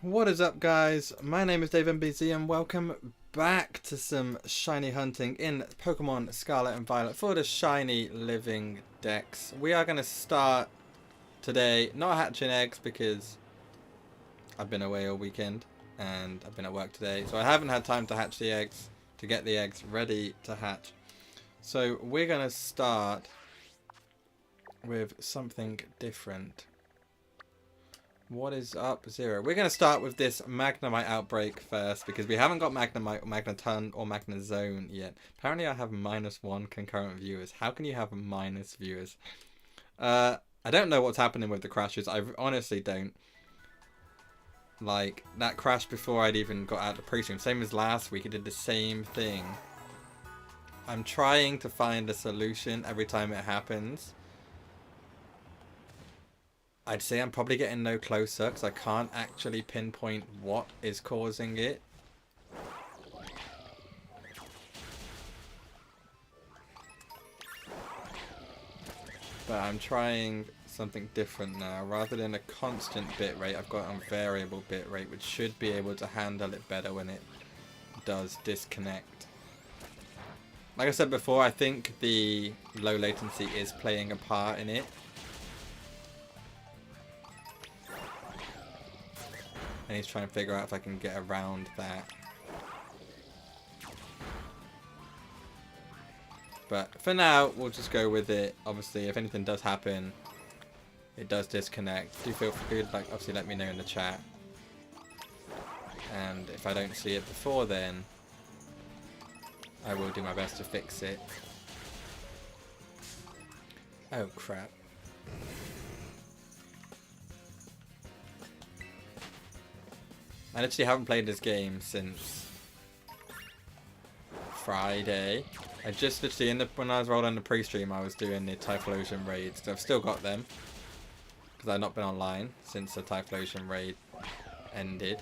What is up, guys? My name is Dave MBZ and welcome back to some shiny hunting in Pokemon Scarlet and Violet for the Shiny Living Dex. We are going to start today not hatching eggs because I've been away all weekend and I've been at work today, so I haven't had time to hatch the eggs, to get the eggs ready to hatch. So we're going to start with something different. What is up, Zero? We're going to start with this Magnemite Outbreak first because we haven't got Magnemite, or Magneton, or Magnezone yet. Apparently I have -1 concurrent viewers. How can you have minus viewers? I don't know what's happening with the crashes. I honestly don't. Like, that crash before I'd even got out of the pre-stream. Same as last week, it did the same thing. I'm trying to find a solution every time it happens. I'd say I'm probably getting no closer because I can't actually pinpoint what is causing it. But I'm trying something different now. Rather than a constant bitrate, I've got a variable bitrate, which should be able to handle it better when it does disconnect. Like I said before, I think the low latency is playing a part in it. And he's trying to figure out if I can get around that. But for now, we'll just go with it. Obviously, if anything does happen, it does disconnect. Do feel free to, like, obviously let me know in the chat. And if I don't see it before then, I will do my best to fix it. Oh, crap. I literally haven't played this game since Friday. I just literally, when I was rolling the pre-stream, I was doing the Typhlosion raids. So I've still got them. Because I've not been online since the Typhlosion raid ended.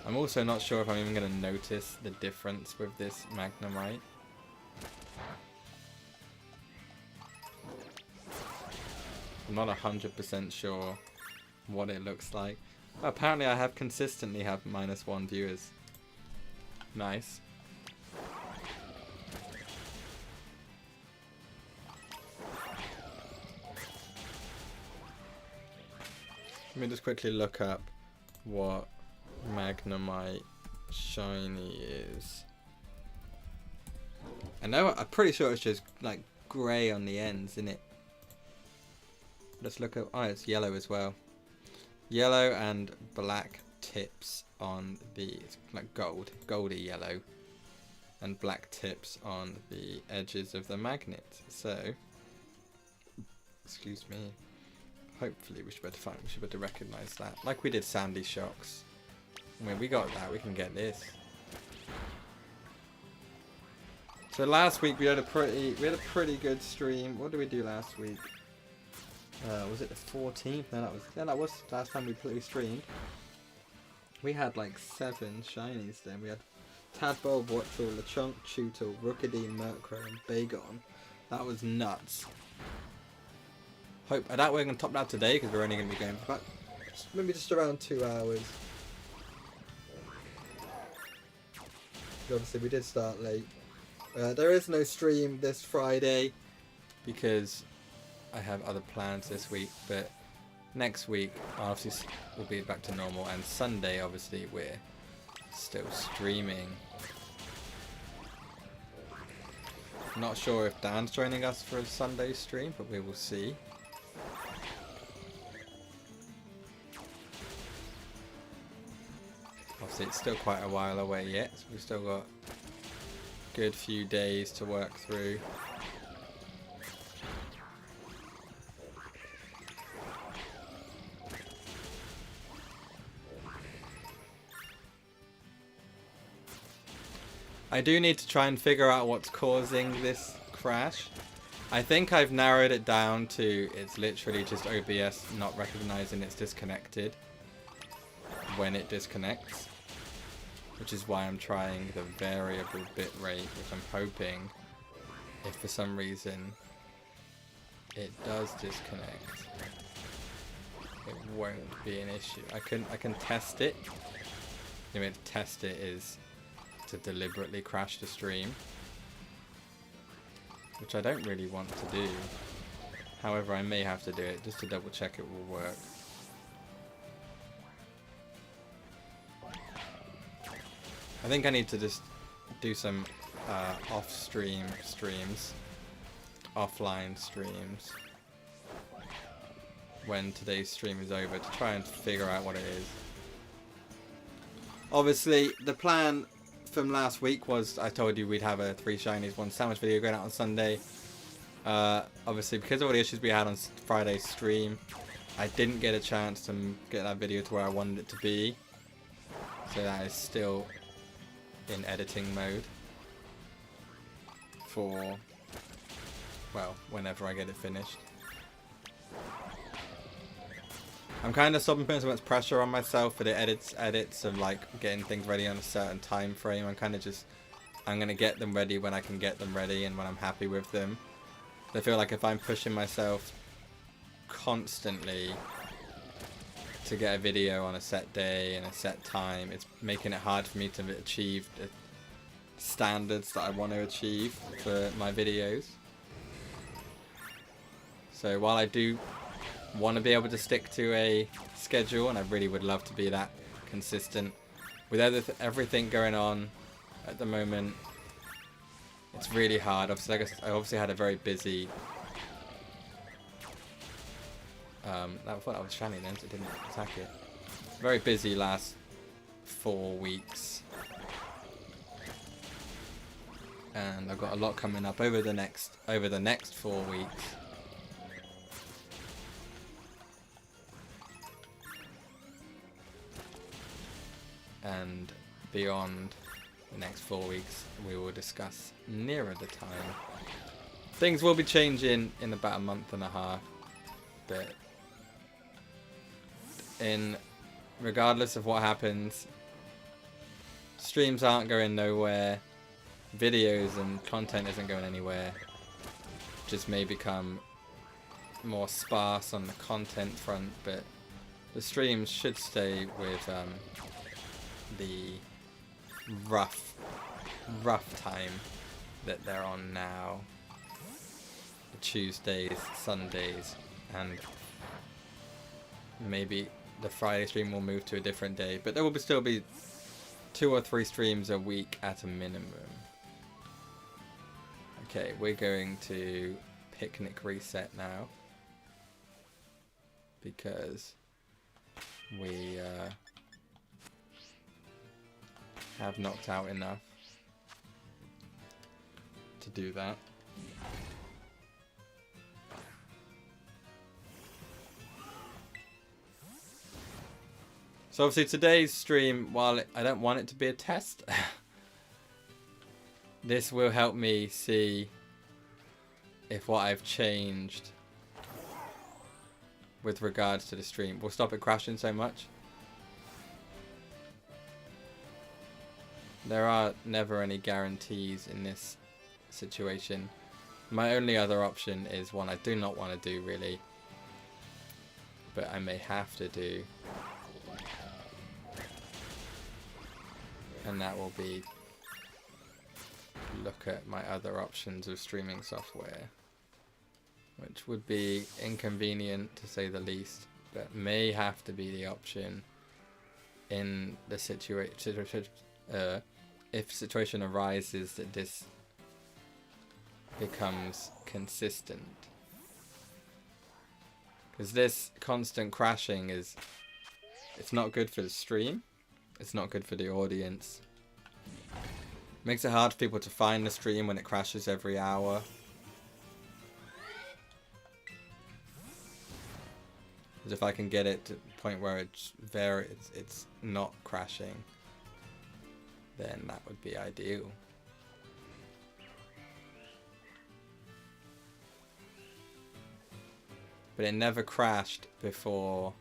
I'm also not sure if I'm even going to notice the difference with this Magnemite. I'm not 100% sure what it looks like. Apparently I have consistently have -1 viewers. Nice. Let me just quickly look up what Magnemite Shiny is. I know, I'm pretty sure it's just like grey on the ends, isn't it? Let's look at, oh, it's yellow as well. Yellow and black tips on the, it's like goldy yellow, and black tips on the edges of the magnet. So, excuse me. Hopefully we should be able to recognize that, like we did Sandy Shocks. I mean, we got that. We can get this. So last week we had a pretty good stream. What did we do last week? Was it the 14th? No, that was last time we streamed. We had like 7 shinies then. We had Tadpole, Wattrel, Lechonk, Chewtle, Rookidee, Murkrow, and Bagon. That was nuts. I doubt we're going to top that today because we're only going to be going for about maybe just around 2 hours. Obviously we did start late. There is no stream this Friday because I have other plans this week, but next week obviously we'll be back to normal, and Sunday obviously we're still streaming. Not sure if Dan's joining us for a Sunday stream, but we will see. Obviously it's still quite a while away yet, so we've still got a good few days to work through. I do need to try and figure out what's causing this crash. I think I've narrowed it down to it's literally just OBS not recognizing it's disconnected when it disconnects, which is why I'm trying the variable bitrate, which I'm hoping, if for some reason it does disconnect, it won't be an issue. I can test it. The way to test it is to deliberately crash the stream, which I don't really want to do. However, I may have to do it just to double check it will work. I think I need to just do some off-stream streams, offline streams, when today's stream is over to try and figure out what it is. Obviously, the plan from last week was, I told you we'd have a 3 Shinies, 1 sandwich video going out on Sunday. Obviously, because of all the issues we had on Friday's stream, I didn't get a chance to get that video to where I wanted it to be. So that is still in editing mode for, well, whenever I get it finished. I'm kind of stopping putting so much pressure on myself for the edits of like getting things ready on a certain time frame. I'm kind of just, I'm going to get them ready when I can get them ready and when I'm happy with them. I feel like if I'm pushing myself constantly to get a video on a set day and a set time, it's making it hard for me to achieve the standards that I want to achieve for my videos. So while I do want to be able to stick to a schedule, and I really would love to be that consistent, with everything going on at the moment, it's really hard. Obviously, I obviously had a very busy I thought that was shiny then, so it didn't attack it. Very busy last 4 weeks. And I've got a lot coming up over the next 4 weeks. And beyond the next 4 weeks, we will discuss nearer the time. Things will be changing in about a month and a half, but regardless of what happens, streams aren't going nowhere, videos and content isn't going anywhere, just may become more sparse on the content front, but the streams should stay with the rough time that they're on now. The Tuesdays, Sundays, and maybe the Friday stream will move to a different day, but there will still be 2 or 3 streams a week at a minimum. Okay, we're going to picnic reset now because we have knocked out enough to do that. So obviously today's stream, while I don't want it to be a test, this will help me see if what I've changed with regards to the stream will stop it crashing so much. There are never any guarantees in this situation. My only other option is one I do not want to do really, but I may have to do. And that will be look at my other options of streaming software, which would be inconvenient to say the least, but may have to be the option in the situation if situation arises that this becomes consistent. Because this constant crashing it's not good for the stream. It's not good for the audience. Makes it hard for people to find the stream when it crashes every hour. Because if I can get it to the point where it's not crashing, then that would be ideal. But it never crashed before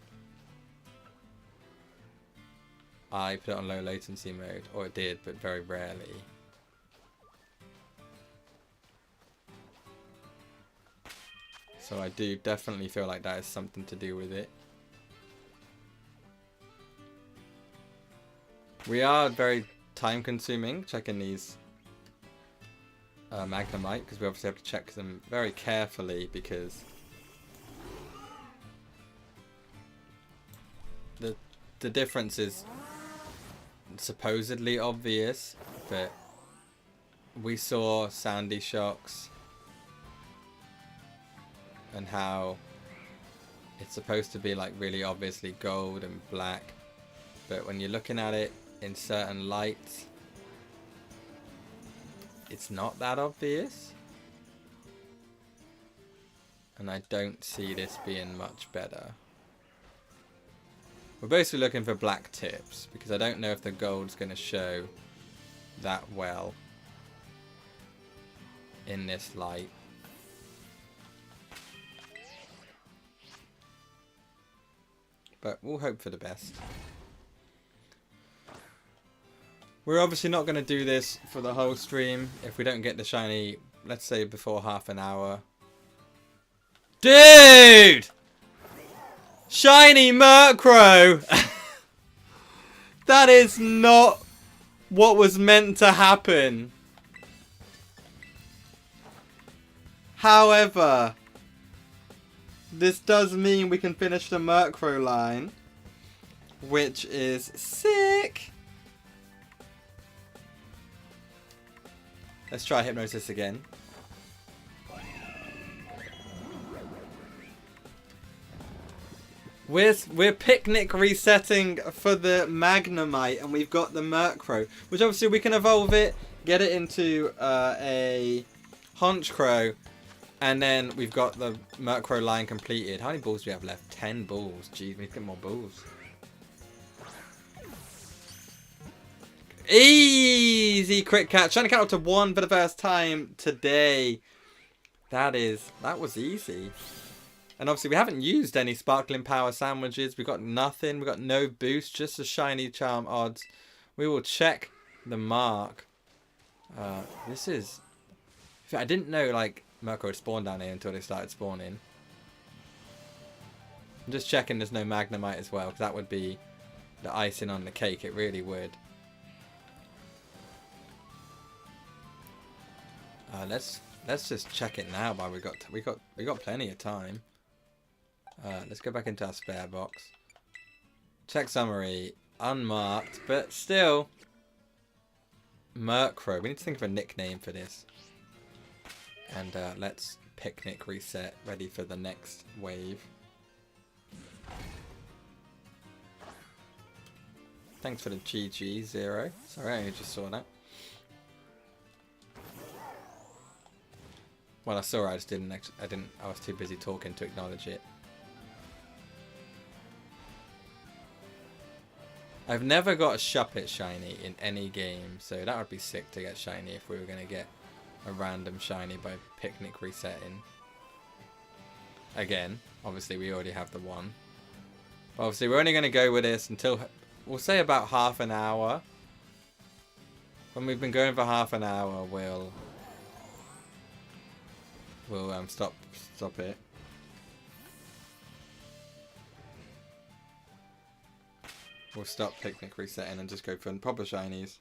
I put it on low latency mode, or it did, but very rarely. So I do definitely feel like that is something to do with it. We are very time consuming checking these Magnemite, because we obviously have to check them very carefully, because the difference is supposedly obvious, but we saw Sandy Shocks and how it's supposed to be like really obviously gold and black, but when you're looking at it in certain lights, it's not that obvious, and I don't see this being much better. We're basically looking for black tips, because I don't know if the gold's going to show that well in this light. But we'll hope for the best. We're obviously not going to do this for the whole stream. If we don't get the shiny, let's say before half an hour. Dude! Shiny Murkrow! That is not what was meant to happen. However, this does mean we can finish the Murkrow line, which is sick. Let's try Hypnosis again. We're picnic resetting for the Magnemite, and we've got the Murkrow, which obviously we can evolve it, get it into a Honchkrow, and then we've got the Murkrow line completed. How many balls do we have left? 10 balls. Jeez, we need to get more balls. Easy crit catch. Trying to count up to 1 for the first time today. That was easy. And obviously we haven't used any Sparkling Power sandwiches. We got nothing. We got no boost. Just a shiny charm odds. We will check the mark. This is... I didn't know like Murkrow would spawn down here until they started spawning. I'm just checking there's no Magnemite as well, because that would be the icing on the cake. It really would. Let's just check it now while we got plenty of time. Let's go back into our spare box. Check summary, unmarked, but still Murkrow. We need to think of a nickname for this. And let's picnic reset, ready for the next wave. Thanks for the GG, Zero. Sorry, I just saw that. Well, I saw it, I just didn't. I was too busy talking to acknowledge it. I've never got a Shuppet shiny in any game, so that would be sick to get shiny if we were going to get a random shiny by picnic resetting. Again, obviously we already have the one. But obviously we're only going to go with this until, we'll say about half an hour. When we've been going for half an hour, we'll stop it. We'll stop picnic resetting and just go for proper shinies.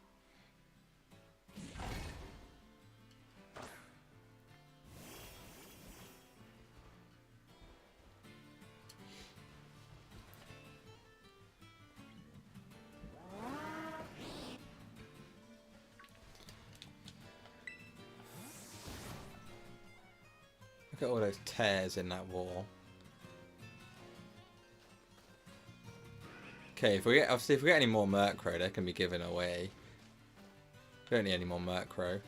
Look at all those tears in that wall. Okay, if we get any more Murkrow, they can be given away. We don't need any more Murkrow.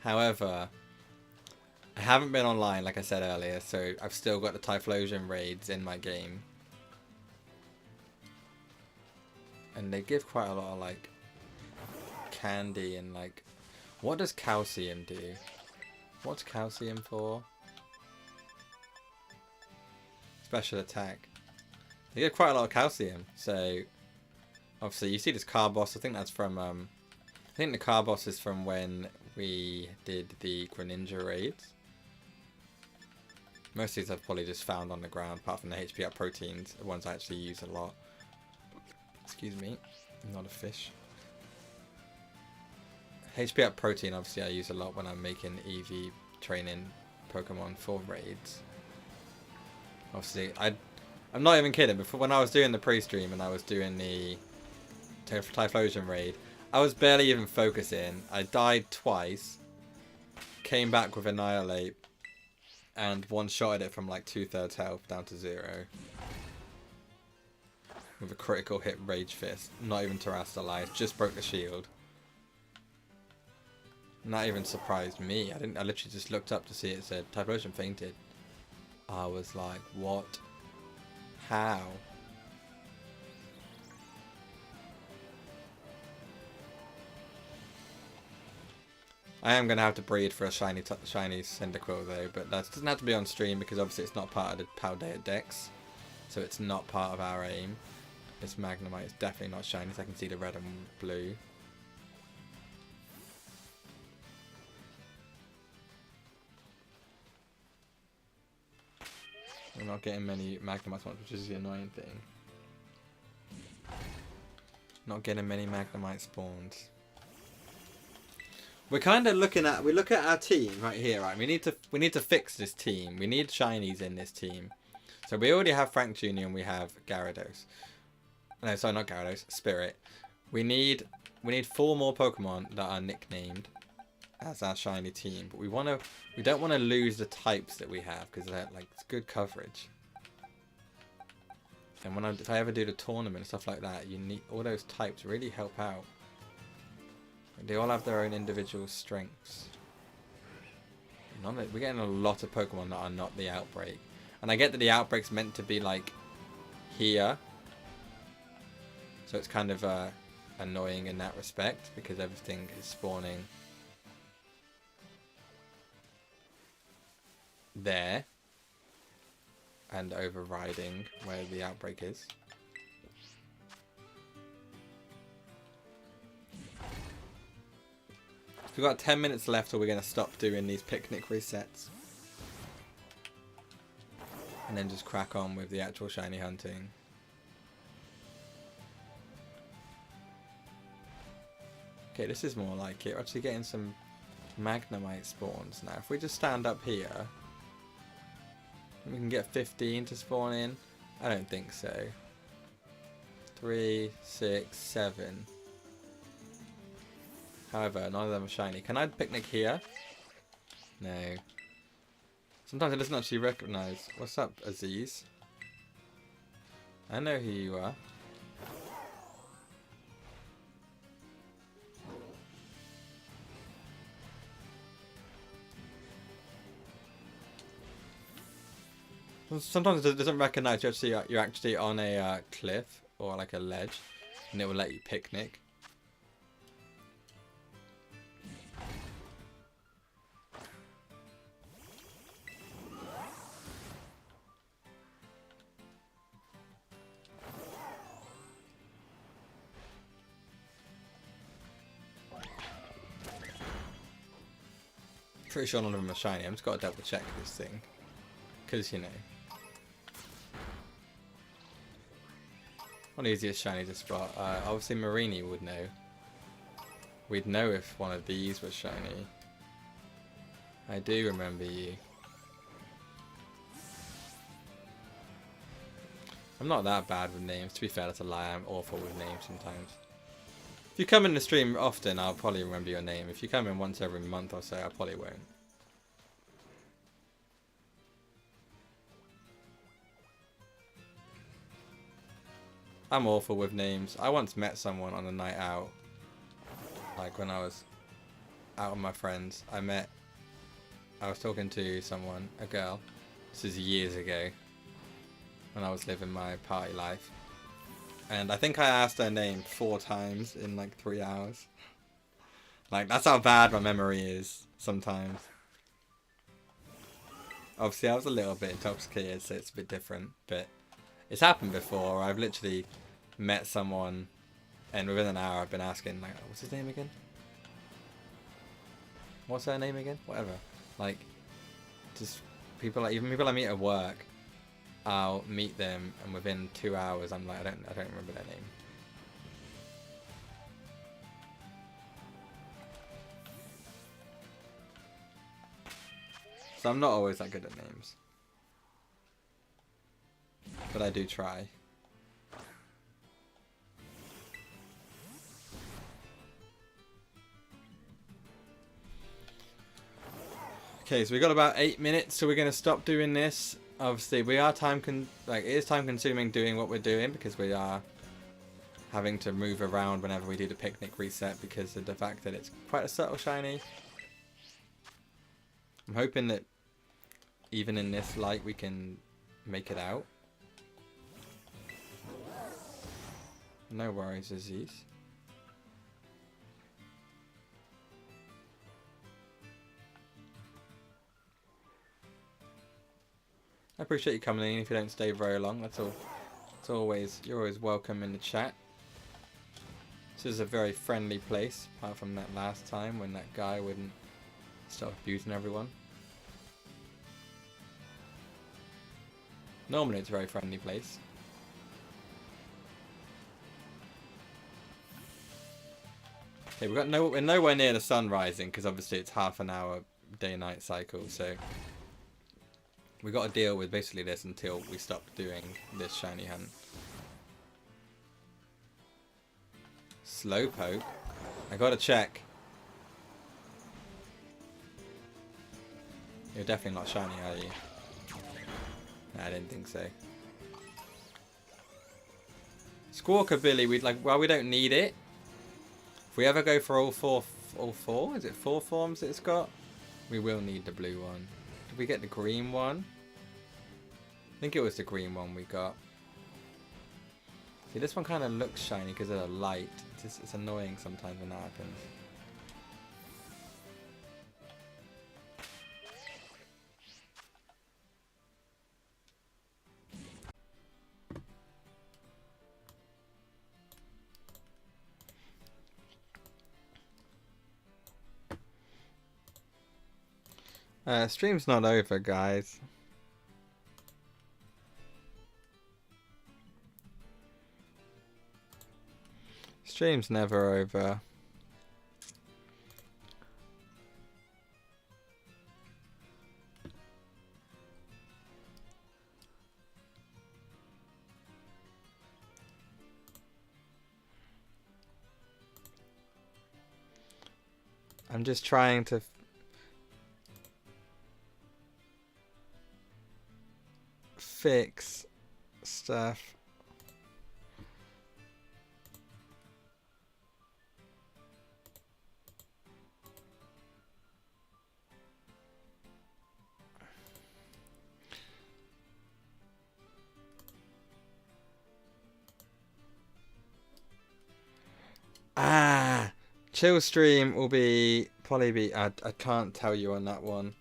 However, I haven't been online, like I said earlier, so I've still got the Typhlosion raids in my game. And they give quite a lot of, like, candy and, like... What does calcium do? What's calcium for? Special attack. They get quite a lot of calcium, so obviously you see this Carbos. I think that's from I think the Carbos is from when we did the Greninja raids. Most of these I've probably just found on the ground, apart from the HP up proteins, the ones I actually use a lot. Excuse me, I'm not a fish. HP up protein, obviously, I use a lot when I'm making EV training Pokemon for raids. Obviously, I'm not even kidding. Before, when I was doing the pre-stream and I was doing the Typhlosion raid, I was barely even focusing. I died twice, came back with Annihilate, and one-shotted it from like 2/3 health down to 0. With a critical hit Rage Fist. Not even Terrestrialized, just broke the shield. Not even surprised me. I literally just looked up to see it said Typhlosion fainted. I was like, what? How? I am going to have to breed for a shiny Cyndaquil though, but that doesn't have to be on stream because obviously it's not part of the Paldea Dex. So it's not part of our aim. It's Magnemite, it's definitely not shiny, so I can see the red and blue. We're not getting many Magnemite spawns, which is the annoying thing. Not getting many Magnemite spawns. We're kind of looking at, we look at our team right here, right? We need to fix this team. We need shinies in this team. So we already have Frank Jr. and we have Gyarados. No, sorry, not Gyarados, Spirit. We need 4 more Pokemon that are nicknamed as our shiny team, but we don't want to lose the types that we have because they're like it's good coverage. And if I ever do the tournament and stuff like that, you need all those types really help out. They all have their own individual strengths. We're getting a lot of Pokemon that are not the Outbreak, and I get that the Outbreak's meant to be like here, so it's kind of annoying in that respect because everything is spawning there and overriding where the Outbreak is. We've got 10 minutes left or we're going to stop doing these picnic resets. And then just crack on with the actual shiny hunting. Okay, this is more like it. We're actually getting some Magnemite spawns now. If we just stand up here, we can get 15 to spawn in. I don't think so. 3, 6, 7. However, none of them are shiny. Can I picnic here? No. Sometimes it doesn't actually recognize. What's up, Aziz? I know who you are. Sometimes it doesn't recognize you're actually on a cliff or like a ledge, and it will let you picnic. Pretty sure none of them are shiny. I'm just got to double check this thing, because you know. One of the easiest shiny to spot. Obviously Marini would know. We'd know if one of these was shiny. I do remember you. I'm not that bad with names. To be fair, that's a lie. I'm awful with names sometimes. If you come in the stream often, I'll probably remember your name. If you come in once every month or so, I probably won't. I'm awful with names. I once met someone on a night out. Like when I was out with my friends. I was talking to someone, a girl. This is years ago. When I was living my party life. And I think I asked her name 4 times in like 3 hours. Like, that's how bad my memory is sometimes. Obviously, I was a little bit intoxicated, so it's a bit different. But it's happened before. I've literally met someone, and within an hour I've been asking, like, what's his name again? What's her name again? Whatever. Like, just people, like, even people I meet at work, I'll meet them, and within 2 hours, I'm like, I don't remember their name. So I'm not always that good at names. But I do try. Okay, so we got about 8 minutes, so we're going to stop doing this. Obviously, we are it is time consuming doing what we're doing because we are having to move around whenever we do the picnic reset because of the fact that it's quite a subtle shiny. I'm hoping that even in this light we can make it out. No worries, Aziz. I appreciate you coming in if you don't stay very long. That's all. You're always welcome in the chat. This is a very friendly place, apart from that last time when that guy wouldn't stop abusing everyone. Normally it's a very friendly place. Okay, we're nowhere near the sun rising because obviously it's half an hour day-night cycle, so we got to deal with basically this until we stop doing this shiny hunt. Slowpoke? I gotta check. You're definitely not shiny, are you? Nah, I didn't think so. Squawkabilly, we don't need it. If we ever go for all four, is it 4 forms that it's got? We will need the blue one. Did we get the green one? I think it was the green one we got. See, this one kind of looks shiny because of the light. It's annoying sometimes when that happens. Stream's not over, guys. Stream's never over. I'm just trying to fix stuff. Chill stream will be probably be. I can't tell you on that one.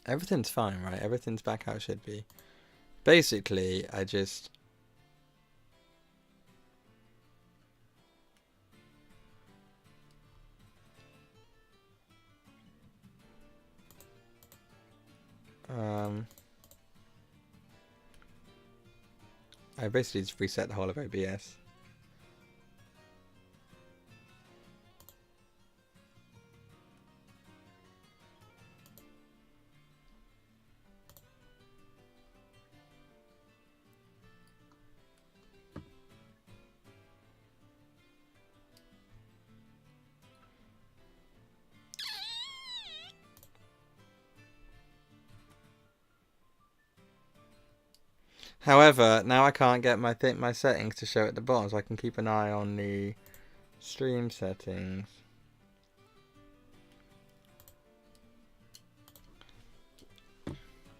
Everything's fine, right? Everything's back how it should be. Basically, I just I basically just reset the whole of OBS. However, now I can't get my settings to show at the bottom, so I can keep an eye on the stream settings.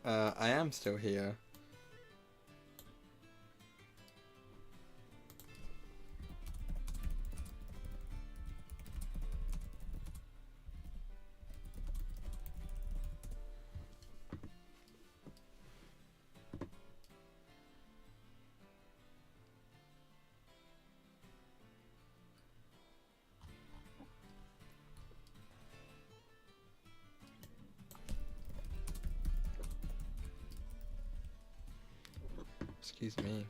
I am still here. Excuse me.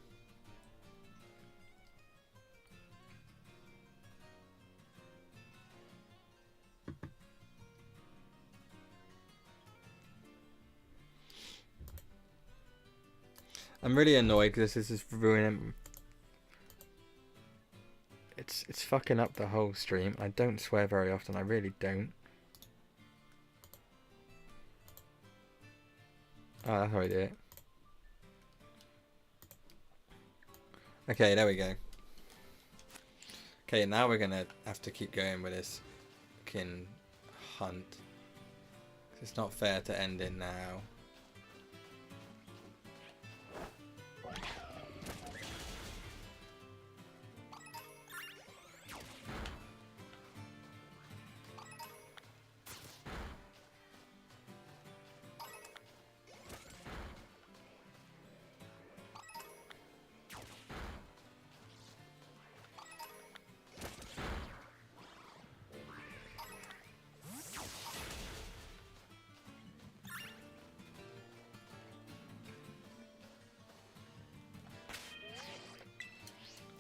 I'm really annoyed because this is ruining. It's fucking up the whole stream. I don't swear very often. I really don't. Oh, that's how I do it. Okay, there we go. Okay, now we're gonna have to keep going with this fucking hunt. It's not fair to end it now.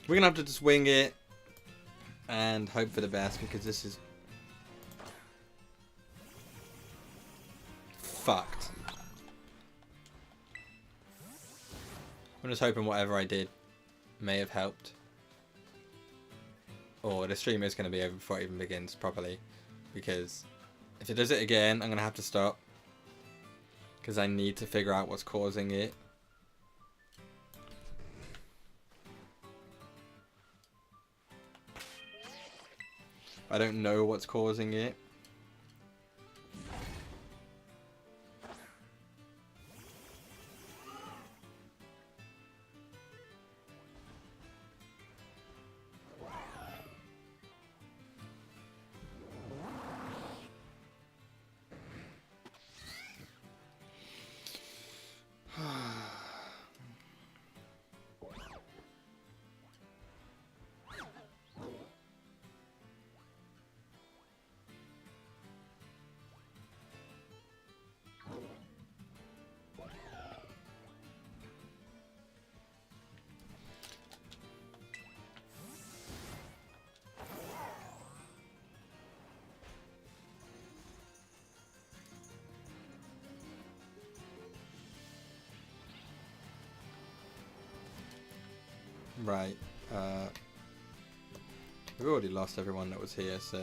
We're gonna have to just wing it and hope for the best because this is fucked. I'm just hoping whatever I did may have helped. Or the stream is going to be over before it even begins properly. Because if it does it again, I'm going to have to stop. Because I need to figure out what's causing it. I don't know what's causing it. Right. We've already lost everyone that was here, so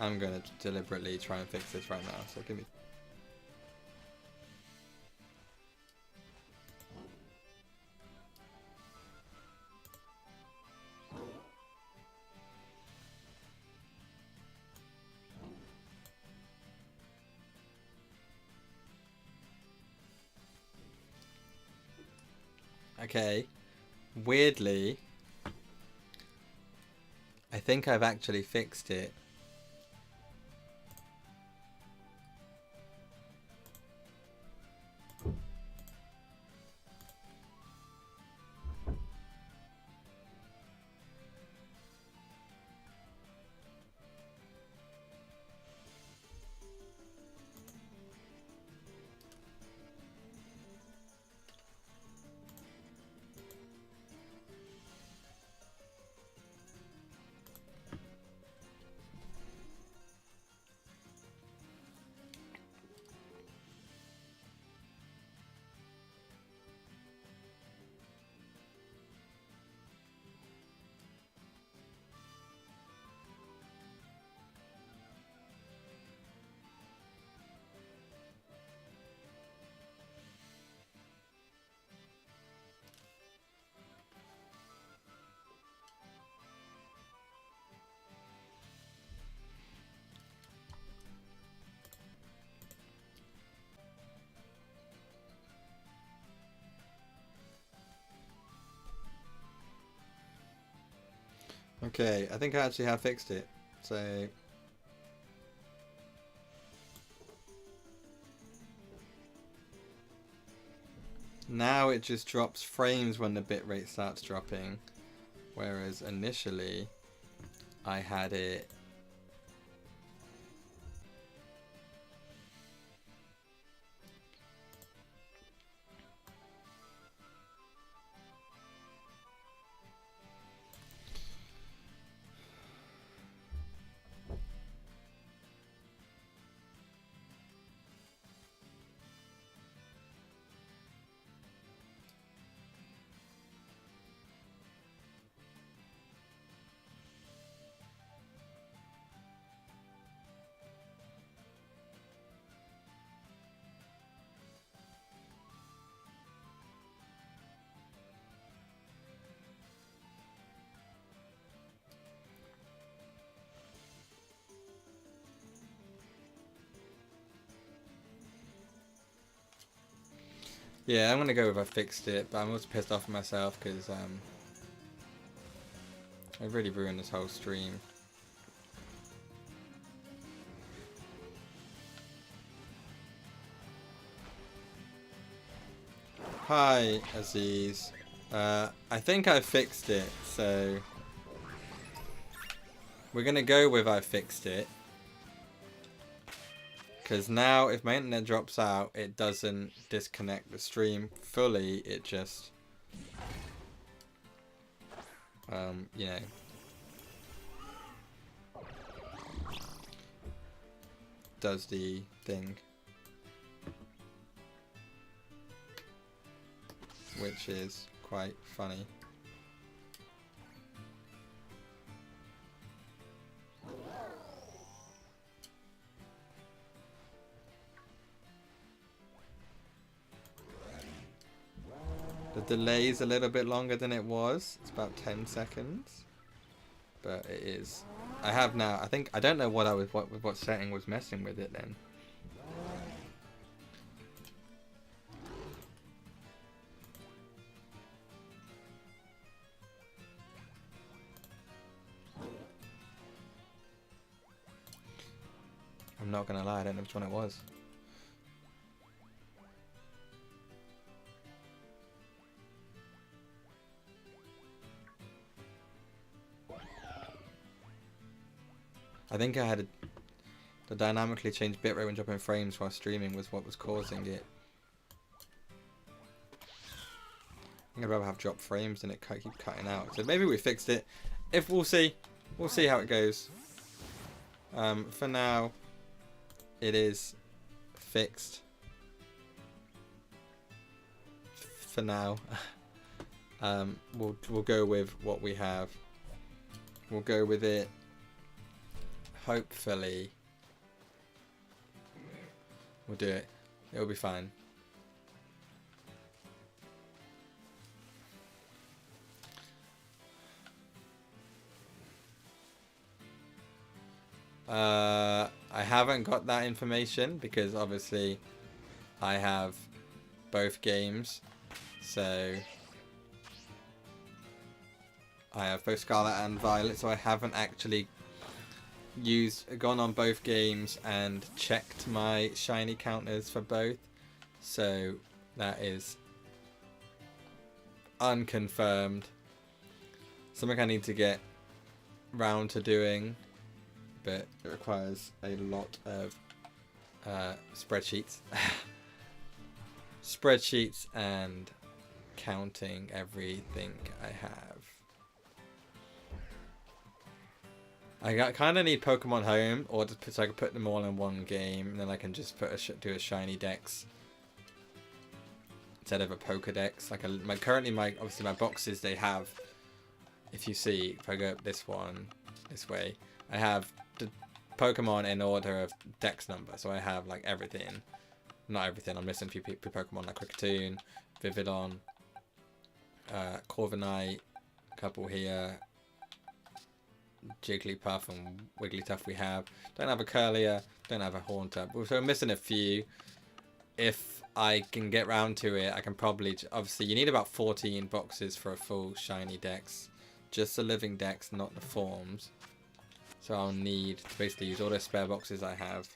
I'm going to deliberately try and fix this right now. So give me... Okay. Weirdly, I think I've actually fixed it. Okay, I think I actually have fixed it. So... now it just drops frames when the bitrate starts dropping. Whereas initially, I had it... Yeah, I'm gonna go with I fixed it, but I'm also pissed off at myself because I really ruined this whole stream. Hi, Aziz. I think I fixed it, so we're gonna go with I fixed it. Because now if my internet drops out, it doesn't disconnect the stream fully, it just, you know, does the thing. Which is quite funny. The delay is a little bit longer than it was. It's about 10 seconds. But it is. I have now, I don't know what what setting was messing with it then. I'm not gonna lie, I don't know which one it was. I think I had the dynamically changed bitrate when dropping frames while streaming was what was causing it. I think I'd rather have dropped frames than it keep cutting out. So maybe we fixed it. If we'll see how it goes. For now, it is fixed. For now, we'll go with what we have. We'll go with it. Hopefully, we'll do it. It'll be fine. I haven't got that information because obviously I have both games, so I have both Scarlet and Violet, so I haven't actually gone on both games and checked my shiny counters for both, so that is unconfirmed. Something I need to get round to doing, but it requires a lot of spreadsheets and counting everything I have. I kind of need Pokemon Home, or just so I can put them all in one game, and then I can just do a Shiny Dex instead of a Pokedex. Like currently obviously my boxes, they have, if you see, if I go up this way, I have the Pokemon in order of Dex number. So I have like everything, not everything. I'm missing a few Pokemon like Kricketune, Vividon, Corviknight, a couple here. Jigglypuff and Wigglytuff we have. Don't have a Curlier, don't have a Haunter. So we're missing a few. If I can get round to it, I can probably... Obviously, you need about 14 boxes for a full Shiny Dex. Just the living Dex, not the forms. So I'll need to basically use all the spare boxes I have.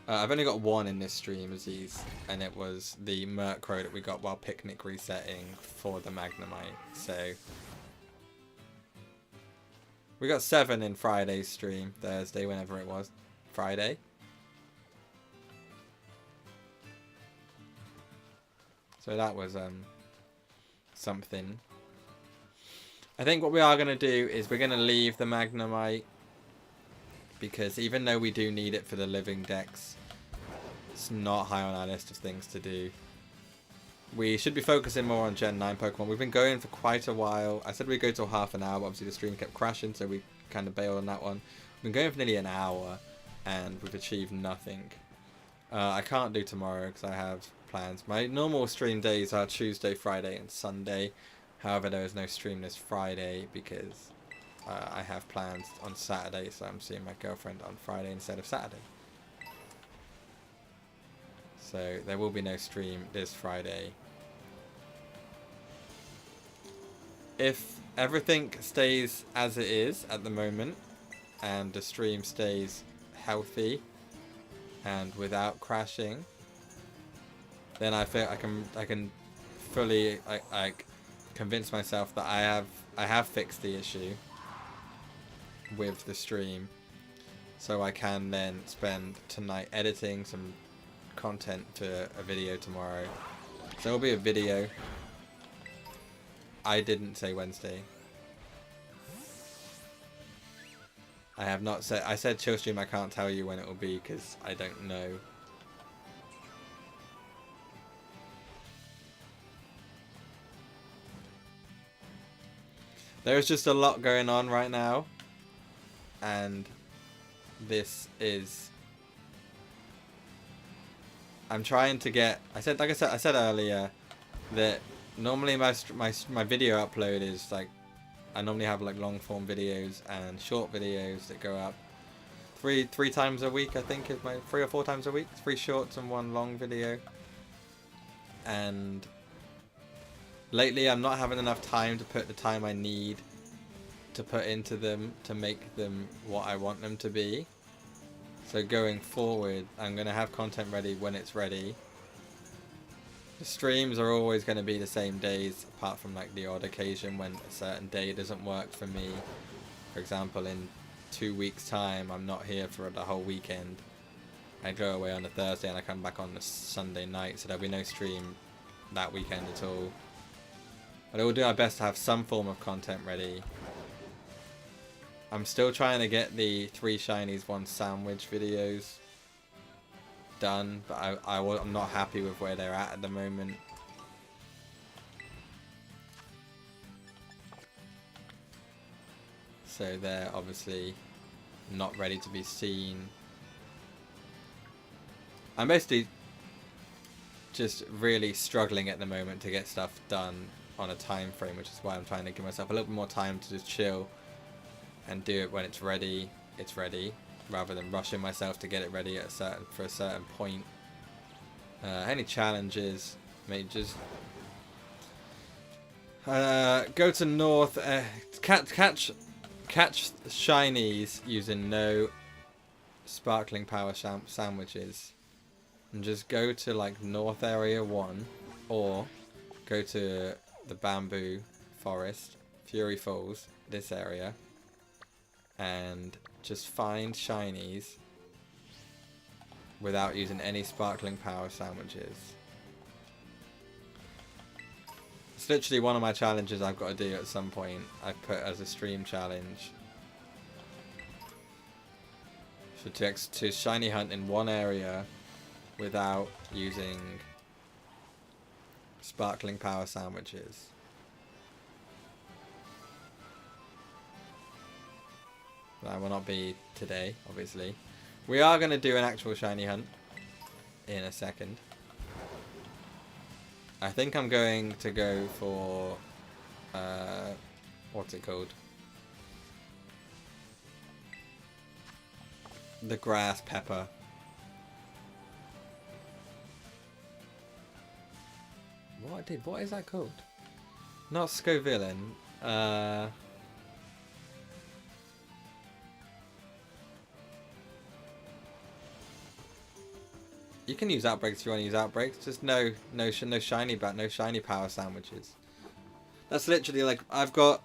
I've only got one in this stream, Aziz, and it was the Murkrow that we got while Picnic resetting for the Magnemite. So... we got 7 in Friday's stream, Thursday, whenever it was. Friday. So that was something. I think what we are going to do is we're going to leave the Magnemite, because even though we do need it for the living Dex, it's not high on our list of things to do. We should be focusing more on Gen 9 Pokemon. We've been going for quite a while. I said we'd go till half an hour, but obviously the stream kept crashing, so we kind of bailed on that one. We've been going for nearly an hour, and we've achieved nothing. I can't do tomorrow because I have plans. My normal stream days are Tuesday, Friday, and Sunday. However, there is no stream this Friday because I have plans on Saturday, so I'm seeing my girlfriend on Friday instead of Saturday. So there will be no stream this Friday. If everything stays as it is at the moment, and the stream stays healthy and without crashing, then I feel I can fully like convince myself that I have fixed the issue with the stream, so I can then spend tonight editing some content for a video tomorrow. So there'll be a video. I didn't say Wednesday. I have not said. I said chill stream. I can't tell you when it will be because I don't know. There's just a lot going on right now, and this is. I'm trying to get. I said earlier that normally my video upload is like. I normally have like long form videos and short videos that go up three times a week. I think is my 3 or 4 times a week. 3 shorts and 1 long video. And lately I'm not having enough time to put the time I need to put into them to make them what I want them to be. So going forward, I'm going to have content ready when it's ready. The streams are always going to be the same days, apart from like the odd occasion when a certain day doesn't work for me. For example, in 2 weeks' time, I'm not here for the whole weekend. I go away on a Thursday and I come back on the Sunday night, so there'll be no stream that weekend at all. But I will do our best to have some form of content ready. I'm still trying to get the 3 Shinies 1 sandwich videos done, but I'm not happy with where they're at the moment. So they're obviously not ready to be seen. I'm basically just really struggling at the moment to get stuff done on a time frame, which is why I'm trying to give myself a little bit more time to just chill and do it when it's ready. It's ready, rather than rushing myself to get it ready at for a certain point. Any challenges? Maybe just go to north. Catch shinies using no sparkling power sandwiches, and just go to like North Area 1, or go to the Bamboo Forest, Fury Falls, this area, and just find shinies without using any sparkling power sandwiches. It's literally one of my challenges I've got to do at some point. I've put as a stream challenge. So to shiny hunt in one area without using sparkling power sandwiches. That will not be today, obviously. We are going to do an actual shiny hunt in a second. I think I'm going to go for what's it called? The grass pepper. What is that called? Not Scovillain. You can use Outbreaks if you want to use Outbreaks. Just no shiny power sandwiches. That's literally like, I've got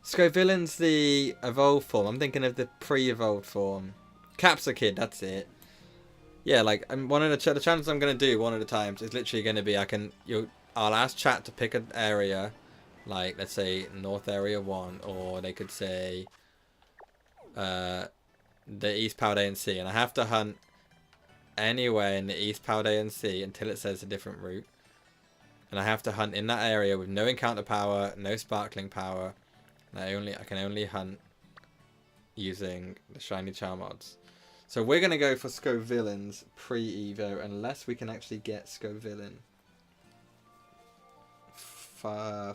Scovillain's the evolved form. I'm thinking of the pre-evolved form. Capsakid, that's it. Yeah, like, one of the challenges I'm gonna do one of the times is literally gonna be I'll ask chat to pick an area, like let's say North Area 1, or they could say the East Paldean Sea, and I have to hunt anywhere in the East Paldean Sea until it says a different route, and I have to hunt in that area with no encounter power, no sparkling power, and I can only hunt using the shiny Charmods. So we're gonna go for Scovillain's pre-evo, unless we can actually get Scovillain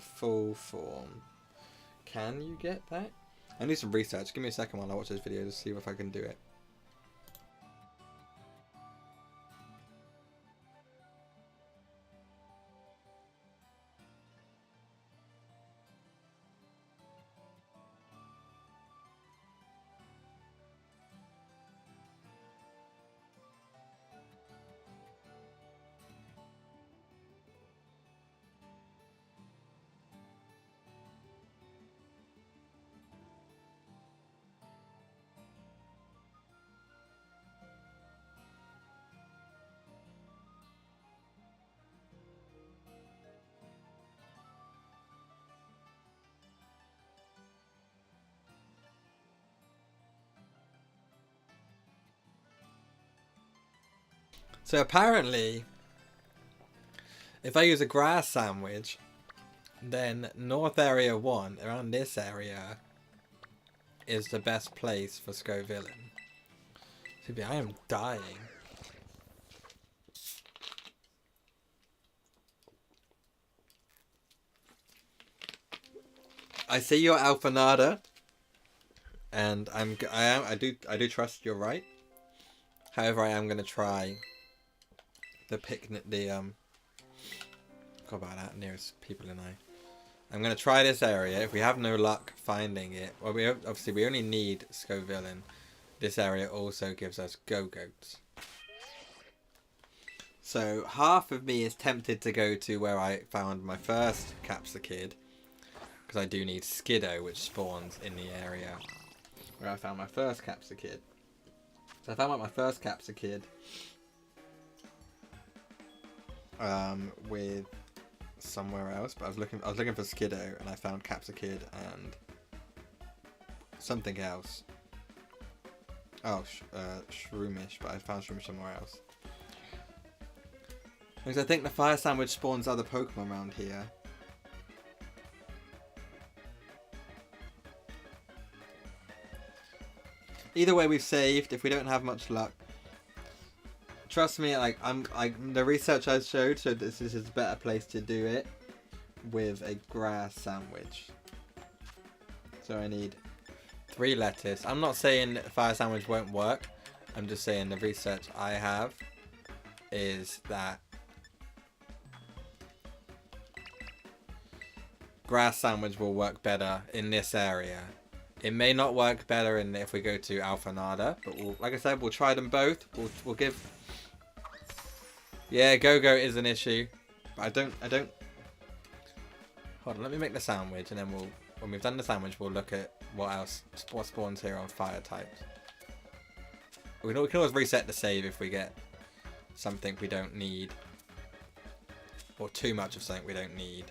full form. Can you get that? I need some research. Give me a second while I watch this video to see if I can do it. So apparently, if I use a grass sandwich, then North Area 1, around this area, is the best place for Scovillain. I am dying. I see your Alphanada, and I do trust you're right. However, I am gonna try the picnic, forgot about that, nearest people and I. I'm gonna try this area. If we have no luck finding it, well, we only need Scovillain. This area also gives us Go-Goats. So half of me is tempted to go to where I found my first Capsicid, because I do need Skiddo, which spawns in the area where I found my first Capsicid. So I found my first Capsicid with somewhere else, but I was looking for Skiddo, and I found Capsicid and something else. Oh, Shroomish, but I found Shroomish somewhere else. Because I think the Fire Sandwich spawns other Pokemon around here. Either way, we've saved. If we don't have much luck, trust me, like the research I showed this is a better place to do it with a grass sandwich. So I need 3 lettuce. I'm not saying Fire Sandwich won't work. I'm just saying the research I have is that grass sandwich will work better in this area. It may not work better if we go to Alphanada, but like I said, we'll try them both. We'll give. Yeah, Go-Go is an issue, but I don't. Hold on, let me make the sandwich, and then when we've done the sandwich, we'll look at what spawns here on fire types. We can always reset the save if we get something we don't need, or too much of something we don't need.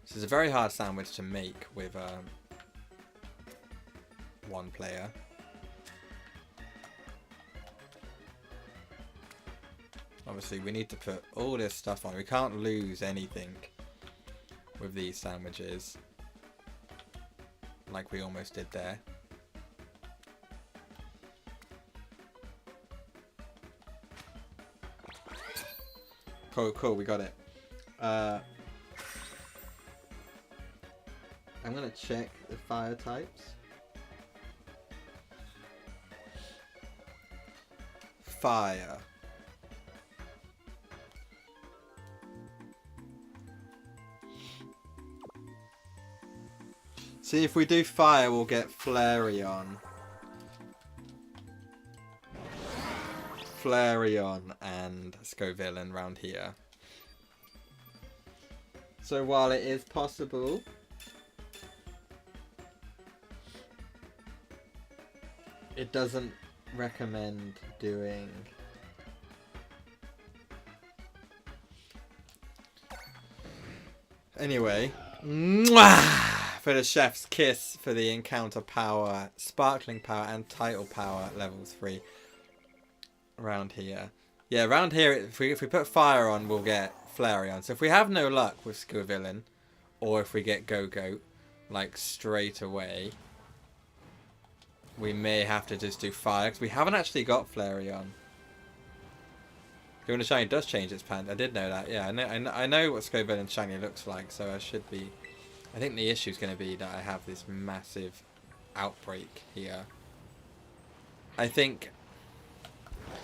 This is a very hard sandwich to make with one player. Obviously, we need to put all this stuff on. We can't lose anything with these sandwiches, like we almost did there. Cool, we got it. I'm gonna check the fire types. Fire. See, if we do fire, we'll get Flareon. Flareon and Scovillain round here. So while it is possible, it doesn't recommend doing anyway. Mwah! For the chef's kiss for the encounter power, sparkling power, and title power levels 3 around here. Yeah, around here, if we put fire on, we'll get Flareon. So if we have no luck with Scovillain, or if we get Go-Goat like straight away, we may have to just do fire, because we haven't actually got Flareon. Going to Shiny does change its pants. I did know that. Yeah, I know what Scovillain Shiny looks like, so I should be. I think the issue is going to be that I have this massive outbreak here. I think,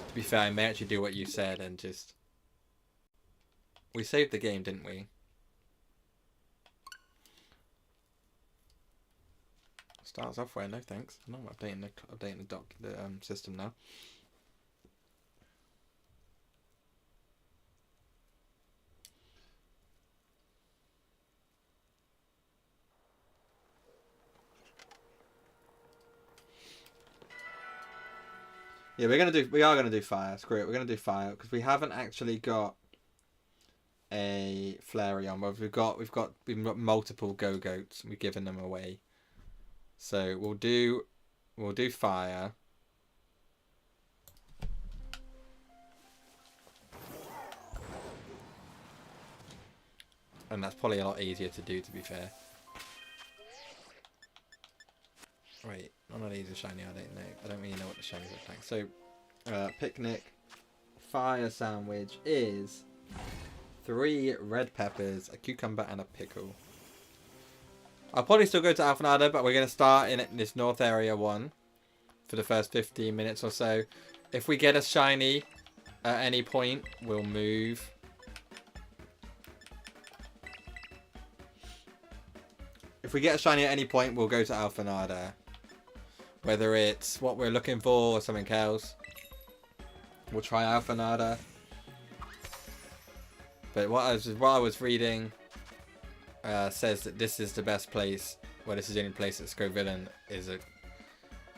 to be fair, I may actually do what you said and just. We saved the game, didn't we? Start software, no thanks. No, I'm updating the system now. Yeah, we are gonna do fire. Screw it, we're gonna do fire because we haven't actually got a Flareon. Well, we've got multiple Go-Goats. We've given them away. So we'll do fire. And that's probably a lot easier to do, to be fair. Wait, not easy shiny, I don't know. I don't really know what the shinies look like. So, picnic fire sandwich is 3 red peppers, a cucumber, and a pickle. I'll probably still go to Alphanada, but we're going to start in this north area one for the first 15 minutes or so. If we get a shiny at any point, we'll move. If we get a shiny at any point, we'll go to Alphanada. Whether it's what we're looking for or something else, we'll try Alphanada. But what I was reading says that this is the best place. Well, this is the only place that Scovillain is a.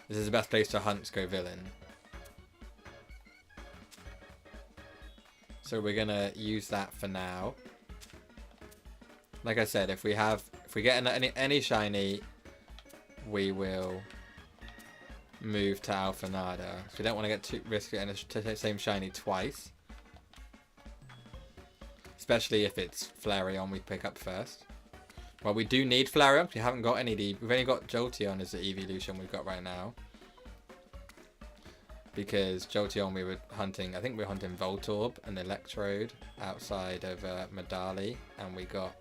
This is the best place to hunt Scovillain. So we're gonna use that for now. Like I said, if we get any shiny, we will move to Alphanada. So we don't want to get too risky and the same shiny twice. Especially if it's Flareon we pick up first. Well, we do need Flareon because we haven't got any. We've only got Jolteon as the evolution we've got right now. Because Jolteon we were hunting, I think we were hunting Voltorb and Electrode outside of Medali, and we got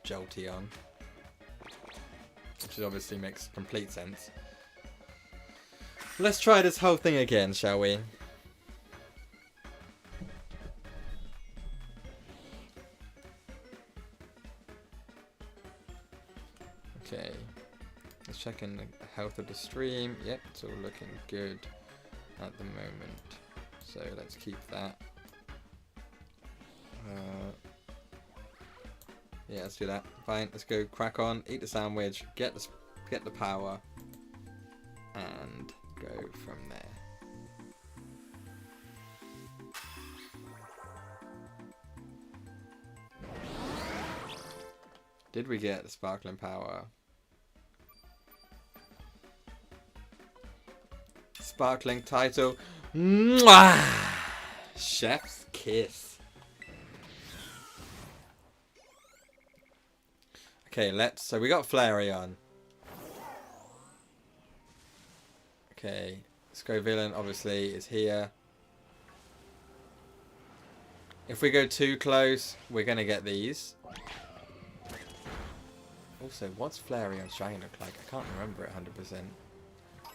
Jolteon. Which obviously makes complete sense. Let's try this whole thing again, shall we? Okay. Let's check in the health of the stream. Yep, it's all looking good at the moment. So let's keep that. Yeah, let's do that. Fine, let's go crack on, eat the sandwich, get the power, and go from there. Did we get the sparkling power? Sparkling title. Mwah! Chef's kiss. Okay, so we got Flareon. Okay, Scovillain obviously is here. If we go too close, we're gonna get these. Also, what's Flareon shiny look like? I can't remember it 100%.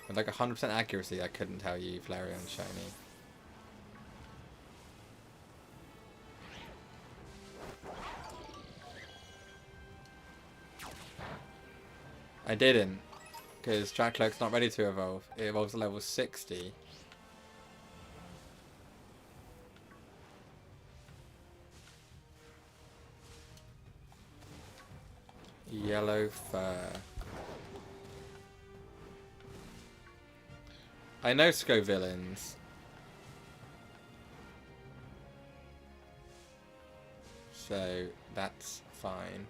With like 100% accuracy, I couldn't tell you Flareon shiny. I didn't, because Trackcloak's not ready to evolve. It evolves at level 60. Yellow fur. I know Scovillains. So that's fine.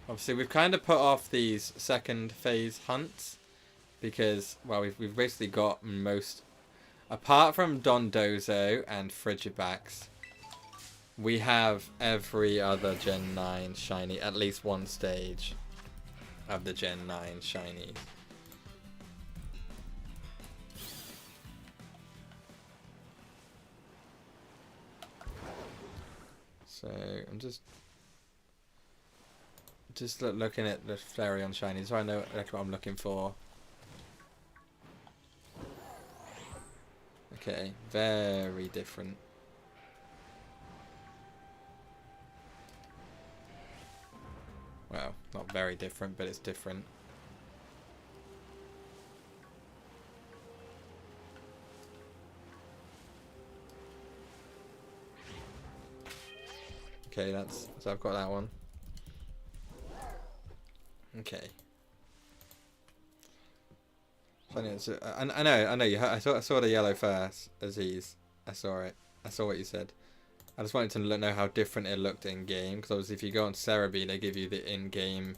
Obviously, we've kind of put off these second phase hunts because, well, we've basically got most, apart from Dondozo and Frigibax, we have every other Gen 9 shiny, at least one stage of the Gen 9 shinies. So I'm just looking at the Flareon shinies so I know what I'm looking for. Okay, very different. Well, not very different, but it's different. Okay, so I've got that one. Okay. Funny, I know. I saw the yellow first, Aziz. I saw it. I saw what you said. I just wanted to know how different it looked in game, because obviously if you go on Cerebi, they give you the in-game,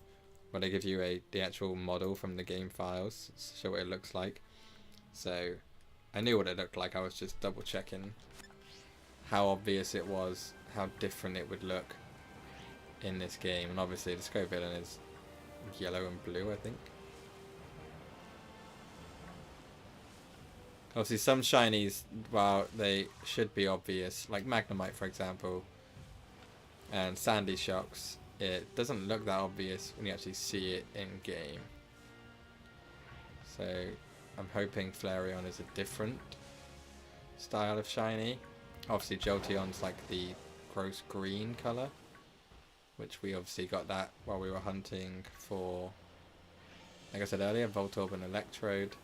well, they give you the actual model from the game files, to show what it looks like. So I knew what it looked like. I was just double checking how obvious it was, how different it would look in this game. And obviously the Disco Villain is yellow and blue, I think. Obviously some shinies, well, they should be obvious, like Magnemite for example, and Sandy Shocks, it doesn't look that obvious when you actually see it in game. So I'm hoping Flareon is a different style of shiny. Obviously Jolteon's like the gross green colour, which we obviously got that while we were hunting for, like I said earlier, Voltorb and Electrode.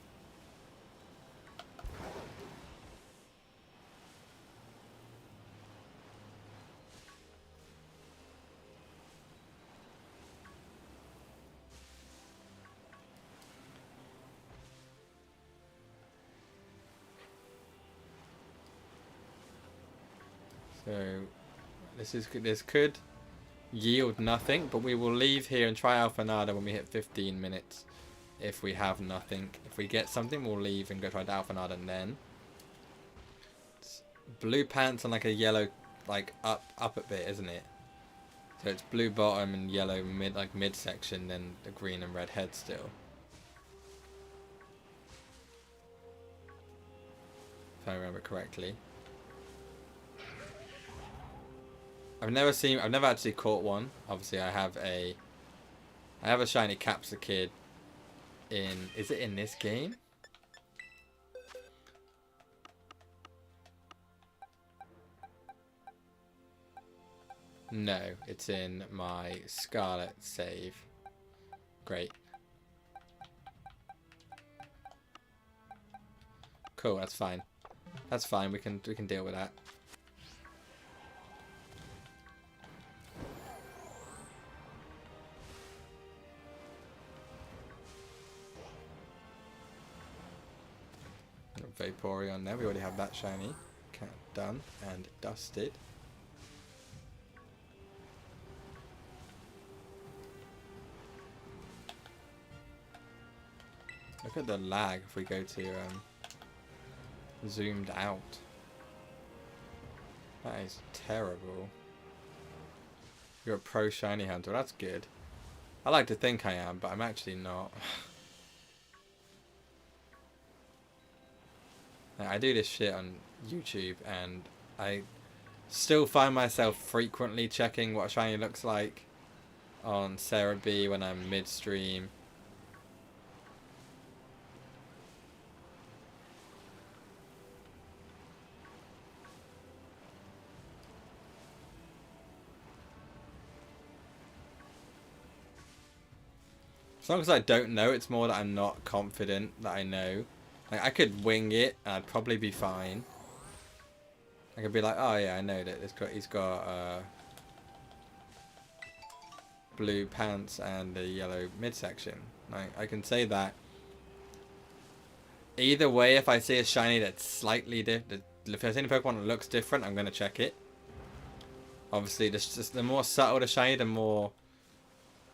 So this could yield nothing, but we will leave here and try Alphanada when we hit 15 minutes. If we have nothing, if we get something, we'll leave and go try the Alphanada and then. It's blue pants and like a yellow, like up a bit, isn't it? So it's blue bottom and yellow mid section, then the green and red head still. If I remember correctly. I've never actually caught one. Obviously I have a shiny Capsakid in, is it in this game? No, it's in my Scarlet save. Great. Cool, that's fine. That's fine, we can deal with that. Vaporeon there, we already have that shiny. Done and dusted. Look at the lag if we go to zoomed out. That is terrible. You're a pro shiny hunter, that's good. I like to think I am, but I'm actually not. I do this shit on YouTube and I still find myself frequently checking what a shiny looks like on Sarah B when I'm midstream. As long as I don't know, it's more that I'm not confident that I know. Like, I could wing it and I'd probably be fine. I could be like, oh yeah, I know that he's got blue pants and a yellow midsection. Like, I can say that. Either way, if I see a shiny that's slightly different, if I see any Pokemon that looks different, I'm going to check it. Obviously, the more subtle the shiny, the more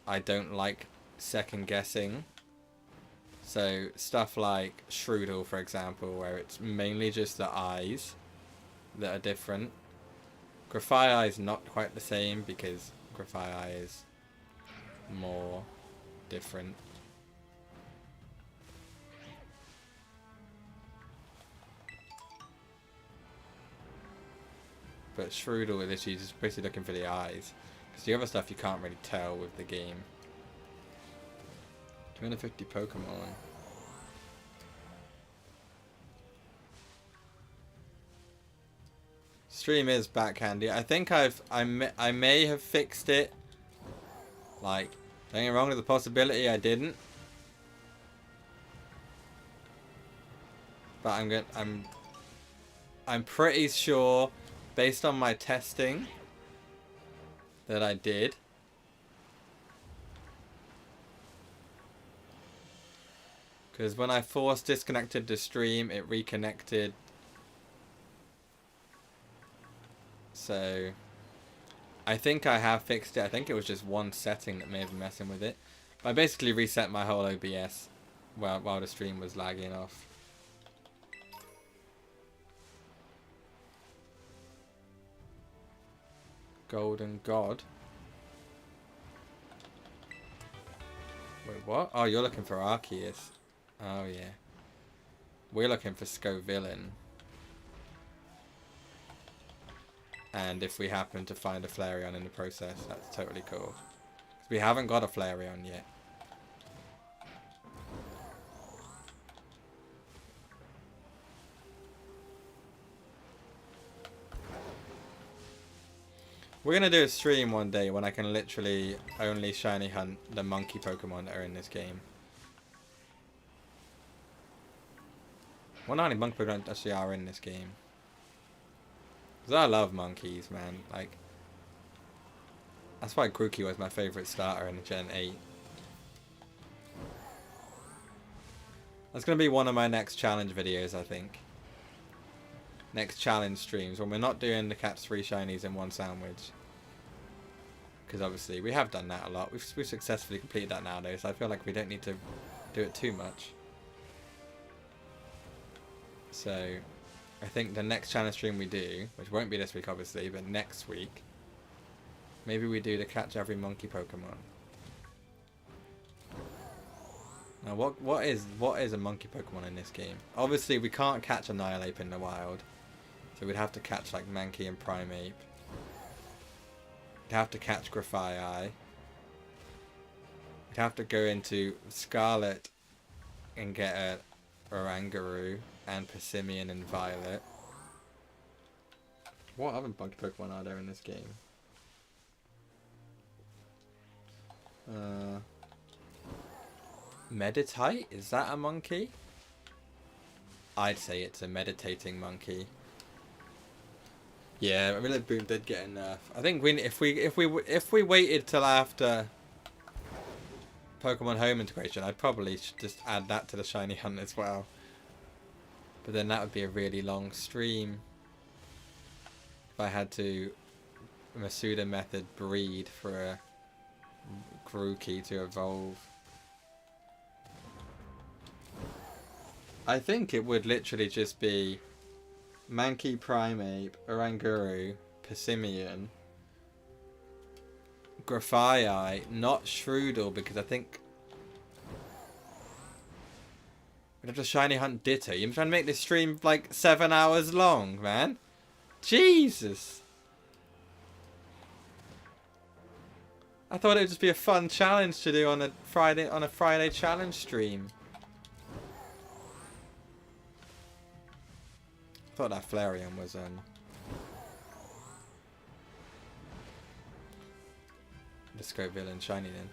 I don't like second guessing. So stuff like Shroodle, for example, where it's mainly just the eyes that are different. Grafaiai is not quite the same because Grafaiai is more different. But Shroodle is just basically looking for the eyes. Because the other stuff you can't really tell with the game. 250 Pokemon. Stream is backhandy. I think I may have fixed it. Like, don't get me wrong, there's a possibility I didn't. But I'm pretty sure, based on my testing, that I did. Because when I forced disconnected the stream, it reconnected. So, I think I have fixed it. I think it was just one setting that may have been messing with it. But I basically reset my whole OBS while the stream was lagging off. Golden God. Wait, what? Oh, you're looking for Arceus. Oh, yeah. We're looking for Scovillain. And if we happen to find a Flareon in the process, that's totally cool. We haven't got a Flareon yet. We're going to do a stream one day when I can literally only shiny hunt the monkey Pokemon that are in this game. Well, not only monkey Pokemon actually are in this game. Because I love monkeys, man. Like, that's why Grookey was my favourite starter in Gen 8. That's going to be one of my next challenge videos, I think. Next challenge streams, when we're not doing the catch 3 shinies in one sandwich. Because obviously, we have done that a lot. We've successfully completed that nowadays, so I feel like we don't need to do it too much. So, I think the next challenge stream we do, which won't be this week obviously, but next week, maybe we do the catch every monkey Pokemon. Now, what is a monkey Pokemon in this game? Obviously, we can't catch Annihilape in the wild. So we'd have to catch like Mankey and Primeape. We'd have to catch Grafaiai. We'd have to go into Scarlet and get a Oranguru and Persimmon and Violet. What other monkey Pokemon are there in this game? Meditite? Is that a monkey? I'd say it's a meditating monkey. Yeah, Rillaboom did get a nerf. I think if we waited till after Pokemon Home integration, I'd probably just add that to the shiny hunt as well. But then that would be a really long stream. If I had to Masuda method breed for a Grookey to evolve. I think it would literally just be Mankey, Primeape, Oranguru, Persimmon, Grafaiai, not Shroodle, because I think we'd have to shiny hunt Ditto. You're trying to make this stream like 7 hours long, man. Jesus. I thought it would just be a fun challenge to do on a Friday challenge stream. I thought that Flareon was the Scovillain Shiny then.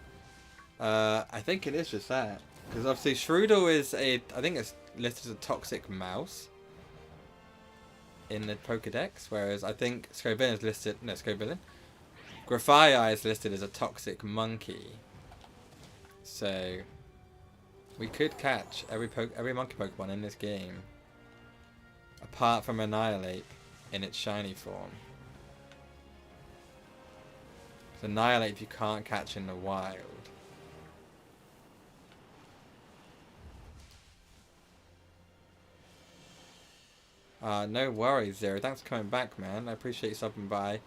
I think it is just that. Because obviously Shroodle is I think it's listed as a toxic mouse in the Pokédex, whereas I think Scovillain is listed, no, Scovillain. Grafaiai is listed as a toxic monkey. So we could catch every monkey Pokemon in this game. Apart from Annihilape in its shiny form. So Annihilape you can't catch in the wild. No worries, Zero. Thanks for coming back, man. I appreciate you stopping by.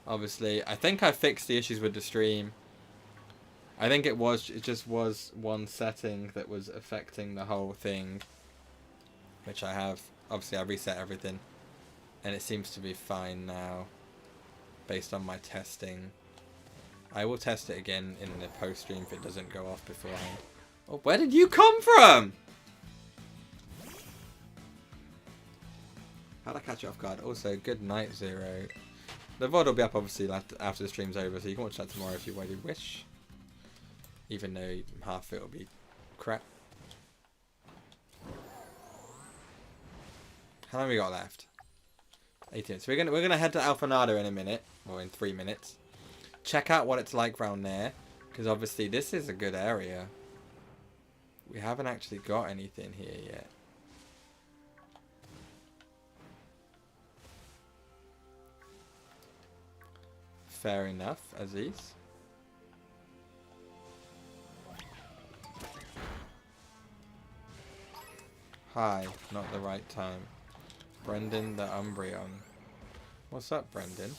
Obviously, I think I fixed the issues with the stream. I think it just was one setting that was affecting the whole thing. Which I have. Obviously, I reset everything, and it seems to be fine now, based on my testing. I will test it again in the post-stream if it doesn't go off beforehand. Oh, where did you come from? How'd I catch you off guard? Also, good night, Zero. The VOD will be up, obviously, after the stream's over, so you can watch that tomorrow if you really wish. Even though half of it will be crap. How long have we got left? 18 minutes. So we're gonna head to Alfanado in a minute, or in 3 minutes. Check out what it's like round there, because obviously this is a good area. We haven't actually got anything here yet. Fair enough, Aziz. Hi, not the right time. Brendan the Umbreon. What's up, Brendan?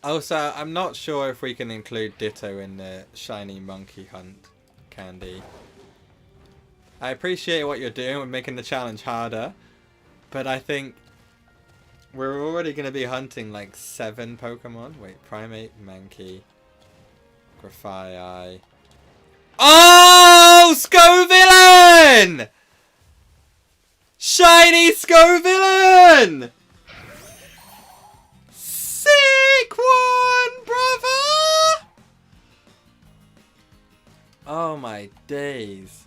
Also, I'm not sure if we can include Ditto in the shiny monkey hunt candy. I appreciate what you're doing with making the challenge harder, but I think we're already going to be hunting like 7 Pokemon. Wait, Primate, Mankey, Grafaiai. Oh! Scovillain! Shiny Scovillain! Sick one, brother! Oh my days.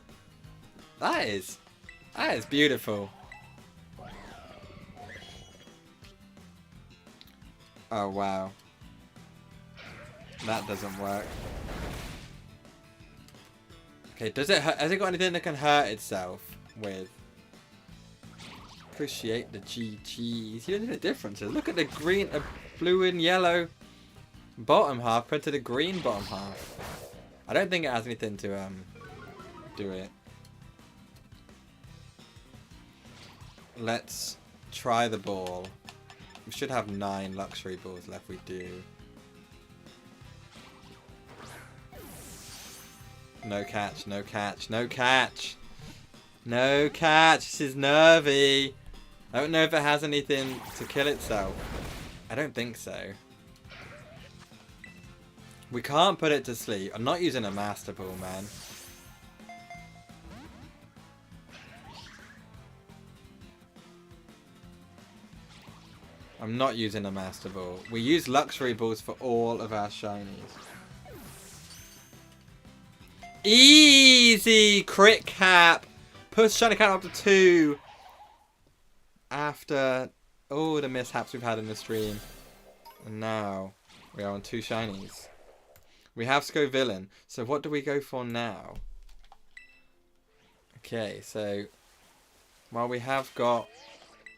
That is beautiful. Oh wow. That doesn't work. Okay, does it hurt? Has it got anything that can hurt itself with? Appreciate the GGs. You know the differences. Look at the green, blue and yellow bottom half compared to the green bottom half. I don't think it has anything to do it. Let's try the ball. We should have 9 luxury balls left. We do. No catch, no catch, no catch. No catch. This is nervy. I don't know if it has anything to kill itself. I don't think so. We can't put it to sleep. I'm not using a Master Ball, man. I'm not using a Master Ball. We use luxury balls for all of our shinies. Easy crit cap. Push shiny count up to 2. After all the mishaps we've had in the stream. And now we are on 2 shinies. We have Scovillain. So what do we go for now? Okay, so while we have got,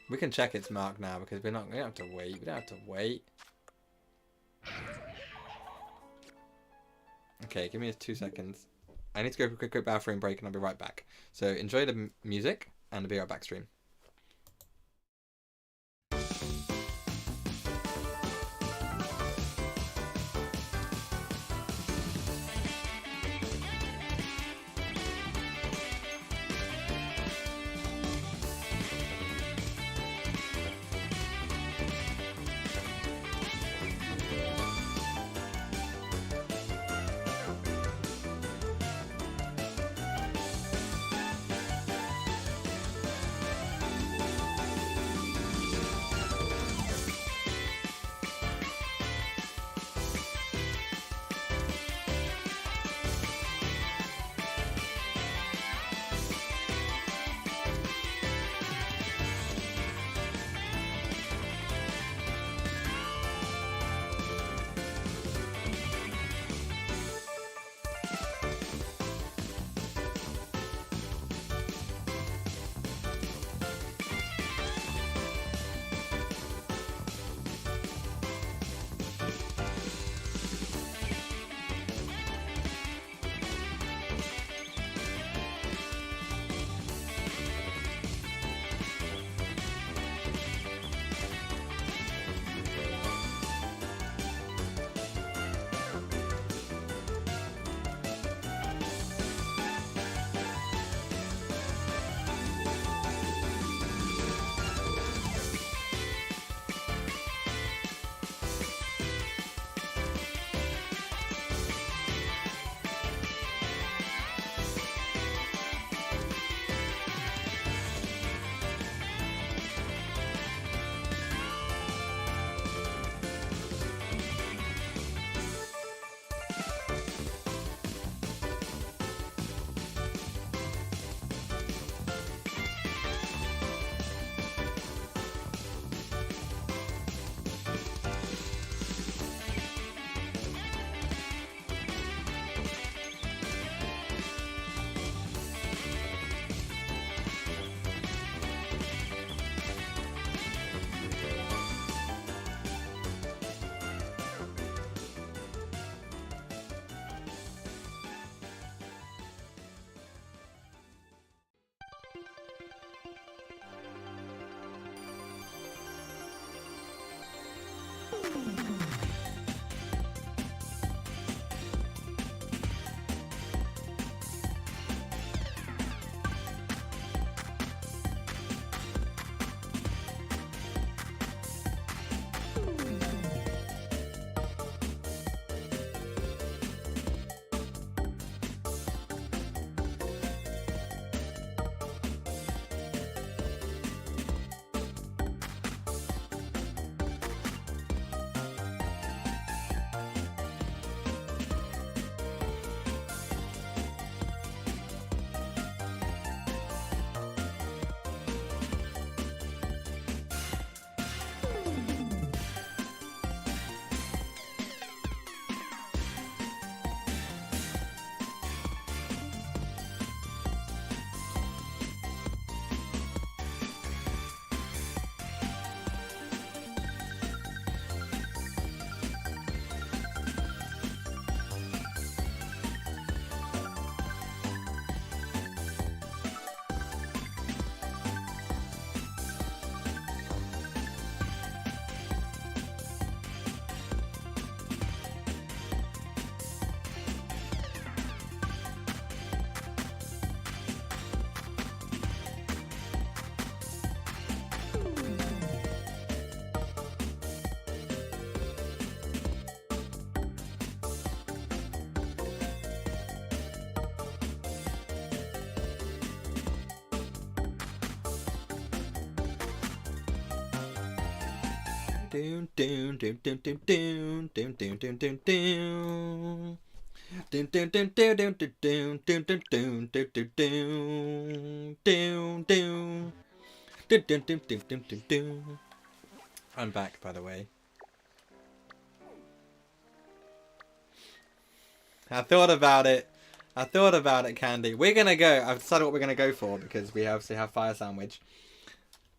we can check its mark now because we don't have to wait. We don't have to wait. Okay, give me 2 seconds. I need to go for a quick bathroom break and I'll be right back. So enjoy the music and I'll be right back stream. Doon doon doon doon doon doon doon doon doon doon doon. Doon doon doon doon doon doon doon doon doon doon doon doon doon doon doon. I'm back, by the way. I thought about it. I thought about it, Candy. We're gonna go. I've decided what we're gonna go for because we obviously have Fire Sandwich.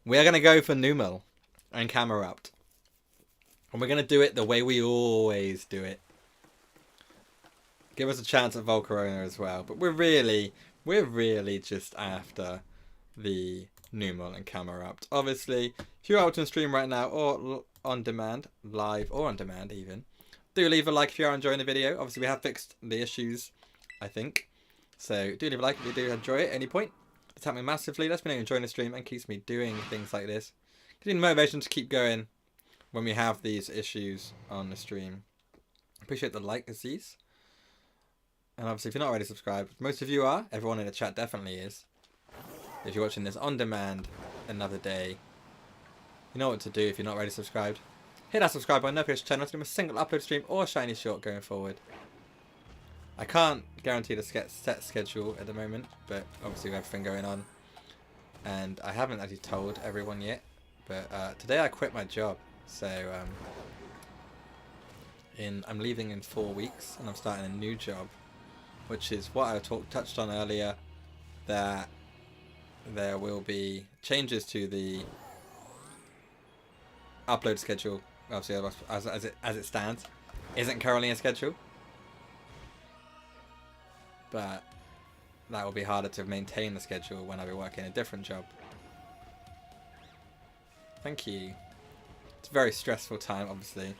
We're gonna go for Numel and Camerupt. And we're going to do it the way we always do it. Give us a chance at Volcarona as well. But we're really just after the Numel and Camerupt. Obviously, if you're out on stream right now or on demand, live or on demand even, do leave a like if you are enjoying the video. Obviously, we have fixed the issues, I think. So do leave a like if you do enjoy it at any point. It's helped me massively. Lets me know you're enjoying the stream and keeps me doing things like this. Gives me the motivation to keep going when we have these issues on the stream. Appreciate the like, Aziz. And obviously, if you're not already subscribed, most of you are. Everyone in the chat definitely is. If you're watching this on demand another day, you know what to do if you're not already subscribed. Hit that subscribe button, notification channel to do a single upload stream or shiny short going forward. I can't guarantee the set schedule at the moment, but obviously we have everything going on. And I haven't actually told everyone yet, but today I quit my job. So, I'm leaving in 4 weeks, and I'm starting a new job, which is what I touched on earlier, that there will be changes to the upload schedule. Obviously, as it stands, isn't currently a schedule, but that will be harder to maintain the schedule when I be working a different job. Thank you. It's a very stressful time, obviously.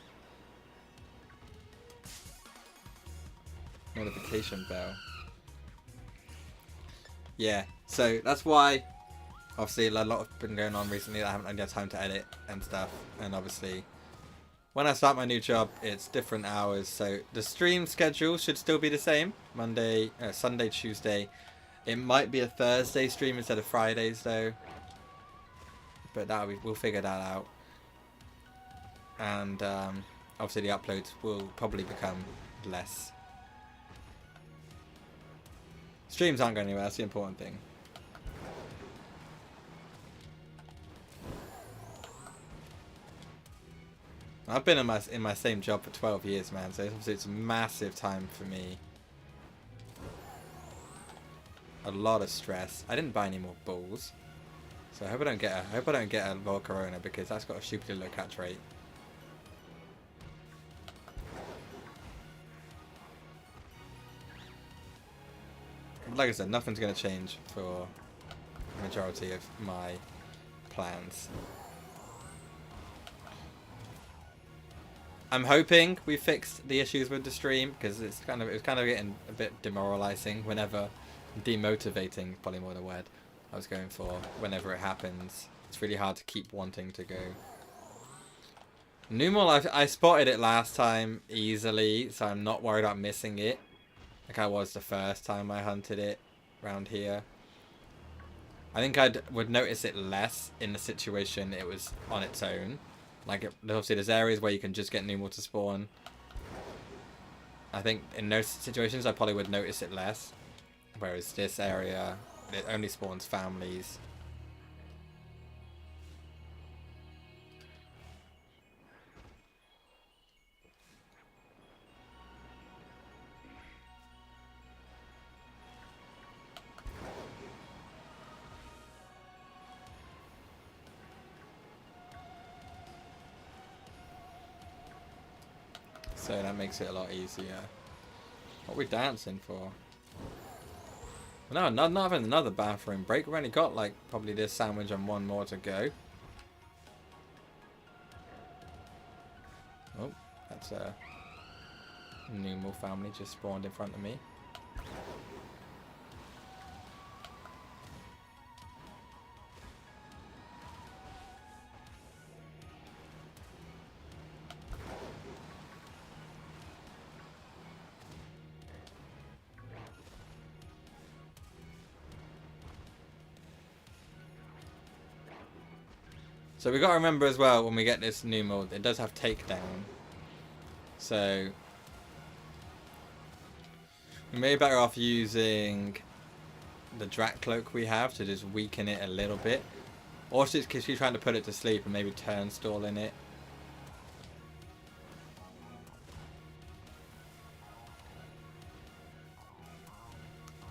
Notification bell. Yeah, so that's why, obviously, a lot has been going on recently that I haven't had time to edit and stuff. And obviously, when I start my new job, it's different hours. So the stream schedule should still be the same. Sunday, Tuesday. It might be a Thursday stream instead of Fridays, though. But we'll figure that out. And obviously the uploads will probably become less. Streams aren't going anywhere, that's the important thing. I've been in my same job for 12 years, man, so obviously it's a massive time for me. A lot of stress. I didn't buy any more balls. So I hope I don't get a Volcarona because that's got a stupidly low catch rate. Like I said, nothing's going to change for the majority of my plans. I'm hoping we fixed the issues with the stream because it was kind of getting a bit demoralizing whenever, demotivating, probably more the word I was going for. Whenever it happens, it's really hard to keep wanting to go. Numel, I spotted it last time easily, so I'm not worried about missing it. Like I was the first time I hunted it around here. I think I would notice it less in the situation it was on its own. Like, obviously there's areas where you can just get Numel to spawn. I think in those situations I probably would notice it less. Whereas this area, it only spawns families. So that makes it a lot easier. What are we dancing for? No, not having another bathroom break. We've only got like probably this sandwich and one more to go. Oh, that's a Numel family just spawned in front of me. So we got to remember as well when we get this new mold, it does have takedown. So we may be better off using the Drat Cloak we have to just weaken it a little bit. Or just because she's trying to put it to sleep and maybe turnstall in it.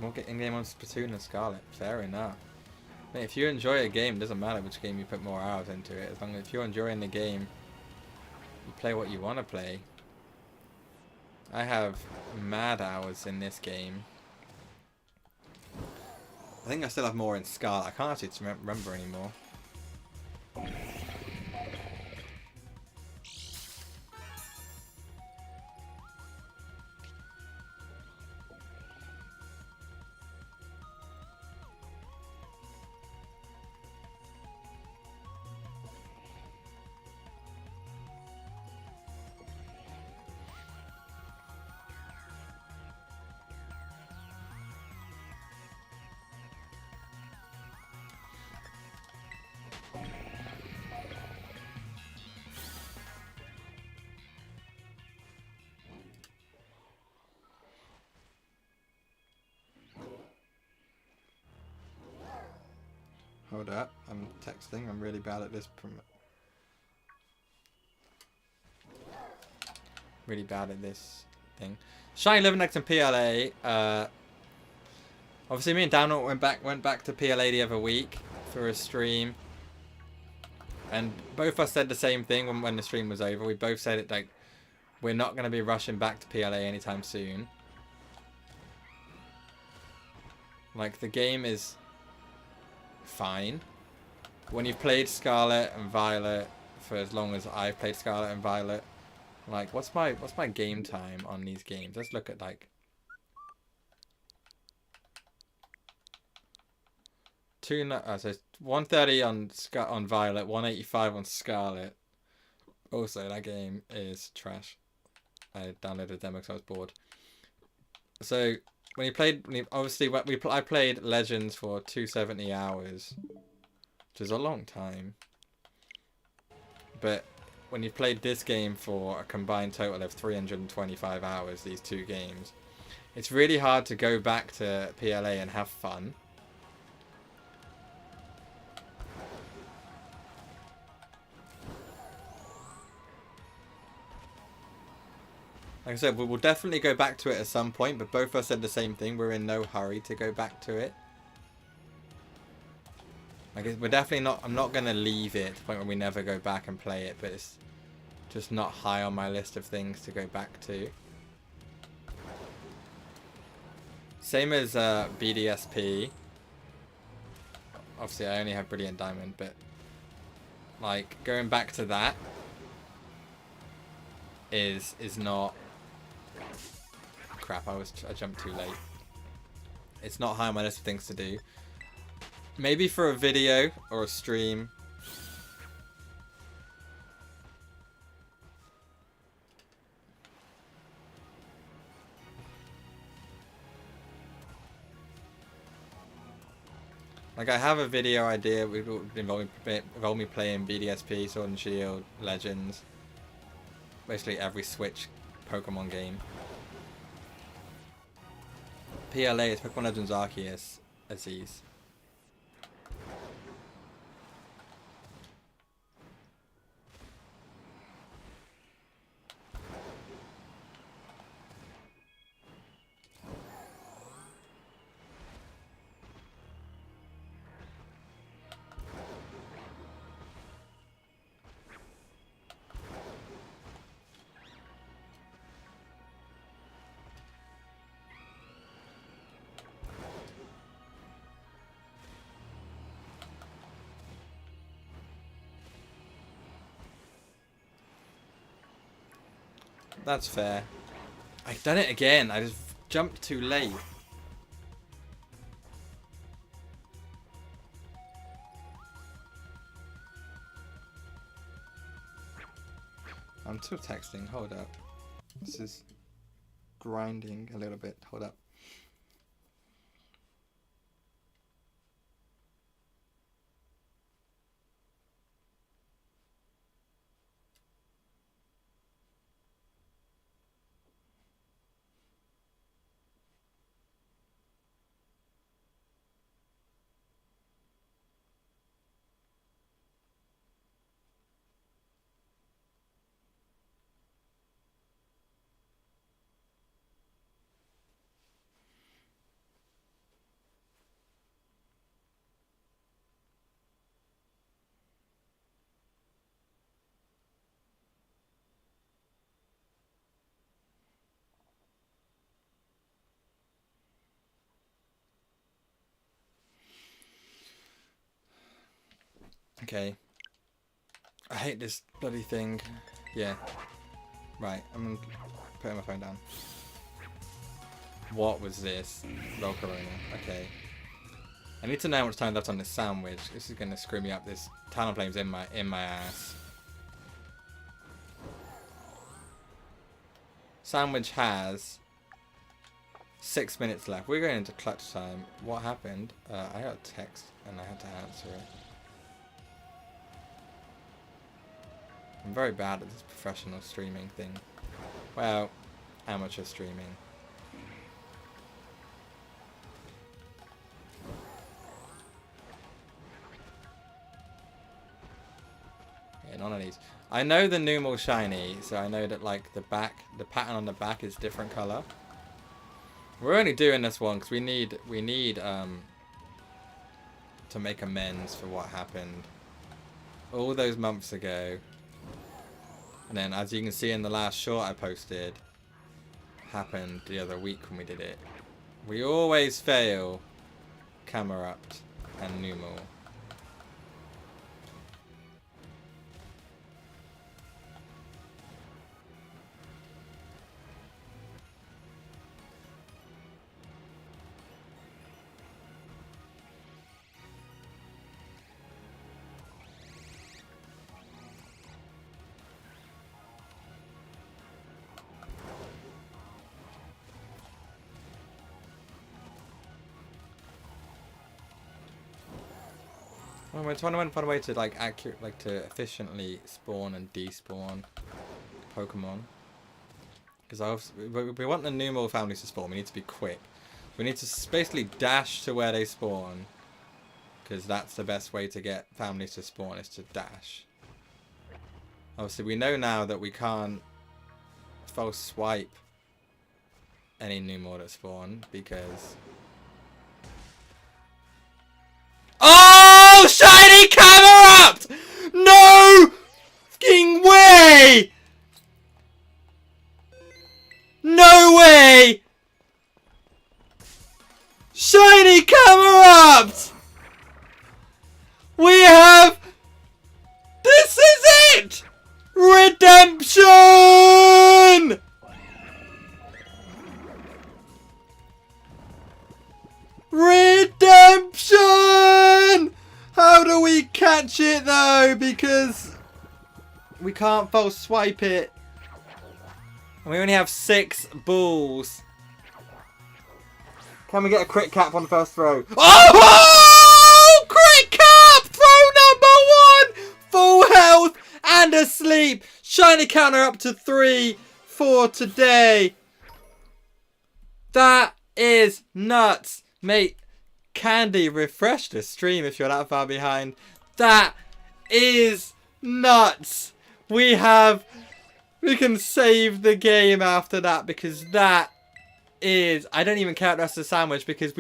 We'll get in-game on Splatoon and Scarlet. Fair enough. Mate, if you enjoy a game, it doesn't matter which game you put more hours into it. As long as if you're enjoying the game, you play what you want to play. I have mad hours in this game. I think I still have more in Scarlet. I can't actually remember anymore. Hold up, I'm texting. I'm really bad at this. Really bad at this thing. Shiny Living Dex and PLA. Obviously, me and Daniel went back to PLA the other week for a stream, and both of us said the same thing when the stream was over. We both said it like we're not going to be rushing back to PLA anytime soon. Like the game is fine. When you've played Scarlet and Violet for as long as I've played Scarlet and Violet, like what's my game time on these games? Let's look at like so 130 on Violet, 185 on Scarlet. Also, that game is trash. I downloaded a demo because I was bored. So I played Legends for 270 hours, which is a long time. But when you played this game for a combined total of 325 hours, these two games, it's really hard to go back to PLA and have fun. Like I said, we will definitely go back to it at some point, but both of us said the same thing. We're in no hurry to go back to it. Like, we're definitely not... I'm not going to leave it to the point where we never go back and play it, but it's just not high on my list of things to go back to. Same as BDSP. Obviously, I only have Brilliant Diamond, but... like, going back to that is not... Crap, I jumped too late. It's not high on my list of things to do. Maybe for a video or a stream. Like, I have a video idea involving me playing BDSP, Sword and Shield, Legends. Basically every Switch Pokemon game. PLA is Pokemon Legends Arceus Aziz. That's fair. I've done it again. I just jumped too late. I'm still texting. Hold up. This is grinding a little bit. Hold up. Okay. I hate this bloody thing. Yeah. Right, I'm putting my phone down. What was this? Volcarona. Okay. I need to know how much time left on this sandwich. This is gonna screw me up. This Talonflame's in my ass. Sandwich has 6 minutes left. We're going into clutch time. What happened? I got a text and I had to answer it. I'm very bad at this professional streaming thing. Well, amateur streaming. Yeah, none of these. I know the normal shiny, so I know that like the pattern on the back is different color. We're only doing this one because we need to make amends for what happened all those months ago. And then, as you can see in the last short I posted, happened the other week when we did it. We always fail Camerupt and Numel. Well, we're trying to find a way to to efficiently spawn and despawn Pokemon. Because we want the Numel families to spawn. We need to be quick. We need to basically dash to where they spawn. Because that's the best way to get families to spawn, is to dash. Obviously, we know now that we can't false swipe any Numel that spawn because... Oh! Shiny Camerupt! No fucking way! No way! Shiny Camerupt! We have... This is it! Redemption! Redemption! How do we catch it though? Because we can't false swipe it. And we only have 6 balls. Can we get a crit cap on the first throw? Oh! Crit cap! Throw number 1! Full health and asleep. Shiny counter up to 3 for today. That is nuts. Mate, Candy, refresh the stream if you're that far behind. That is nuts. We can save the game after that because that is... I don't even count the rest of the sandwich because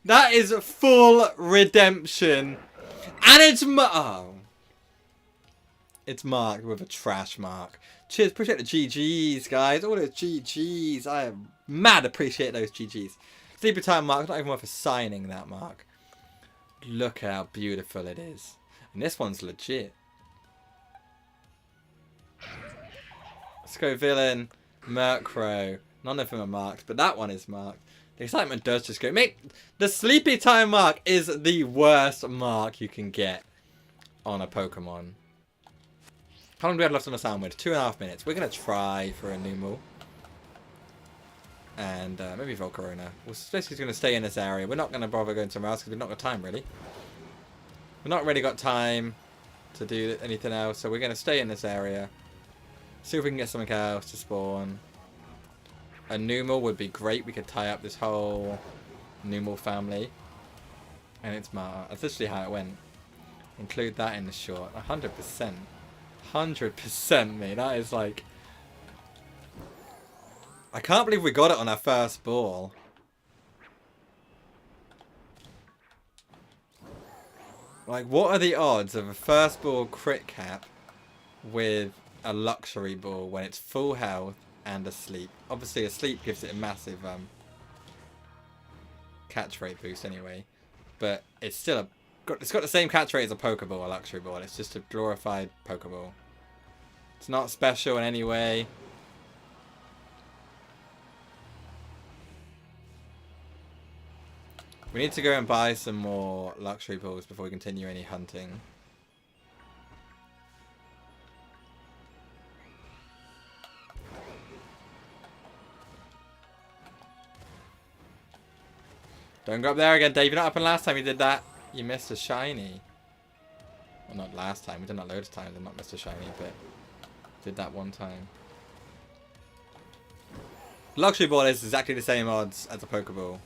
that is full redemption. And it's it's marked with a trash mark. Cheers, appreciate the GGs, guys. All those GGs. I am mad appreciate those GGs. Sleepy time mark, not even worth assigning that mark. Look how beautiful it is. And this one's legit. Let's go villain, Murkrow. None of them are marked, but that one is marked. The excitement does just go. Mate, the sleepy time mark is the worst mark you can get on a Pokemon. How long do we have left on the sandwich? 2.5 minutes. We're going to try for a Numel. And maybe Volcarona. We're basically going to stay in this area. We're not going to bother going somewhere else because we've not got time, really. We've not really got time to do anything else. So we're going to stay in this area. See if we can get something else to spawn. A Numel would be great. We could tie up this whole Numel family. And it's Marta. That's literally how it went. Include that in the short. 100%. 100%, mate. That is like... I can't believe we got it on our first ball. Like, what are the odds of a first ball crit cap with a luxury ball when it's full health and asleep? Obviously, asleep gives it a massive catch rate boost anyway. But it's still a It's got the same catch rate as a Pokeball, a Luxury Ball. It's just a glorified Pokeball. It's not special in any way. We need to go and buy some more Luxury Balls before we continue any hunting. Don't go up there again, Dave. You're not up, and last time you did that, you missed a shiny. Well, not last time. We did that loads of times and not missed a shiny, but did that one time. Luxury Ball is exactly the same odds as a Pokeball.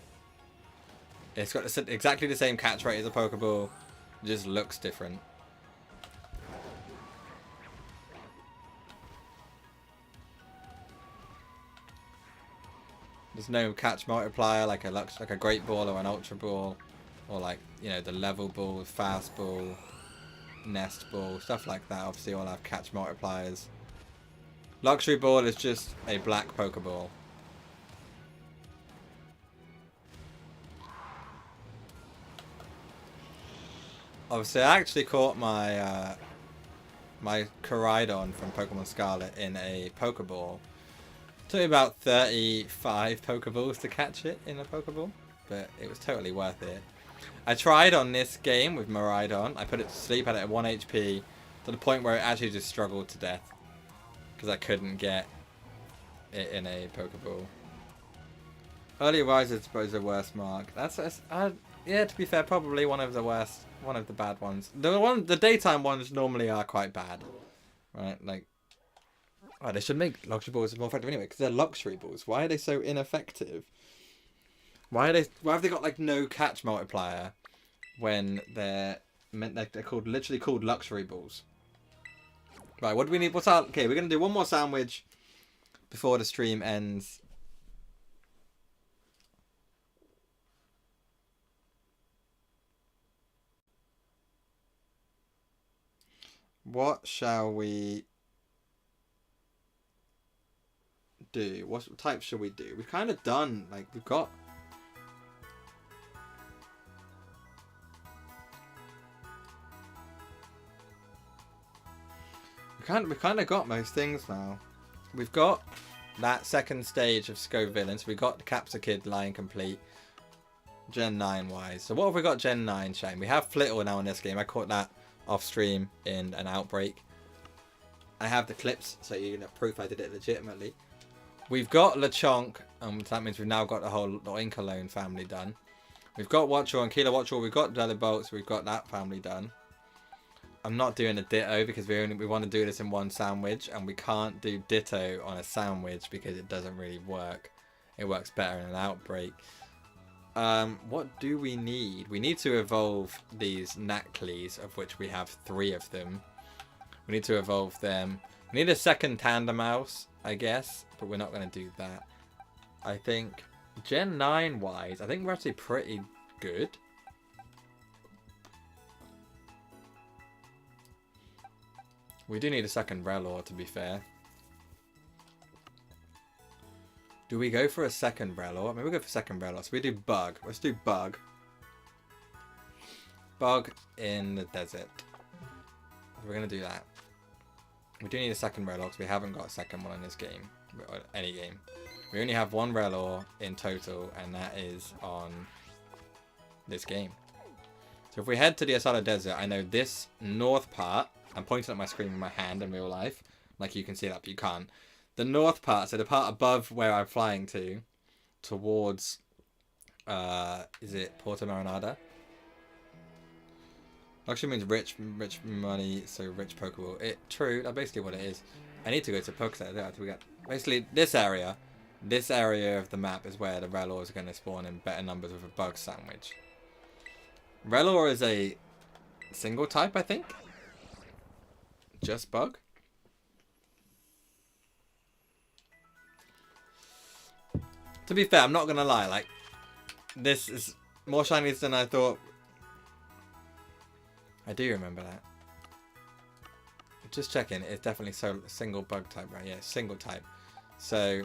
It's got exactly the same catch rate as a Pokeball. It just looks different. There's no catch multiplier like a Great Ball or an Ultra Ball, or like, you know, the Level Ball, Fast Ball, Nest Ball, stuff like that. Obviously, all have catch multipliers. Luxury Ball is just a black Pokeball. Obviously, I actually caught my my Koraidon from Pokemon Scarlet in a Pokeball. It took me about 35 Pokeballs to catch it in a Pokeball, but it was totally worth it. I tried on this game with Miraidon. I put it to sleep, had it at 1 HP, to the point where it actually just struggled to death because I couldn't get it in a Pokeball. Early Rise is, I suppose, the worst mark. Yeah, to be fair, probably one of the worst, one of the bad ones. The daytime ones normally are quite bad, right? Like, oh, they should make Luxury Balls more effective anyway, because they're Luxury Balls. Why are they so ineffective? Why have they got like no catch multiplier when they're literally called Luxury Balls? Right, what do we need? Okay, we're gonna do one more sandwich before the stream ends. What shall we do? What type shall we do? We've kind of done, like, we've got... We've kind of got most things now. We've got that second stage of Scoville, so we got the Capsakid line complete, Gen 9 wise. So what have we got Gen 9, Shane? We have Flittle now in this game. I caught that off stream in an Outbreak. I have the clips, so you know, proof I did it legitimately. We've got Lechonk, that means we've now got the whole Inkalogne family done. We've got Watchor and Kilo Watchor, we've got Delibolts, we've got that family done. I'm not doing a Ditto because we want to do this in one sandwich, and we can't do Ditto on a sandwich because it doesn't really work. It works better in an Outbreak. What do we need? We need to evolve these Naclees, of which we have 3 of them. We need to evolve them. We need a second Tandemaus, I guess, but we're not going to do that. I think Gen 9 wise, I think we're actually pretty good. We do need a second Rellor, to be fair. Do we go for a second Rellor? Maybe we'll go for second Rellor. So we do Bug. Let's do Bug. Bug in the desert. We're going to do that. We do need a second Rellor because we haven't got a second one in this game. Or any game. We only have 1 Rellor in total, and that is on this game. So if we head to the Asada Desert, I know this north part... I'm pointing at my screen with my hand in real life. Like you can see that, but you can't. The north part, so the part above where I'm flying to, towards, is it Porto Marinada? Actually means rich money, so rich Pokeball. True, that's basically what it is. I need to go to Pokestop. Basically, this area of the map is where the Rellors are going to spawn in better numbers with a Bug sandwich. Rellor is a single type, I think. Just Bug? To be fair, I'm not gonna lie, like, this is more shinies than I thought. I do remember that. Just checking, it's definitely single Bug type, right? Yeah, single type. So,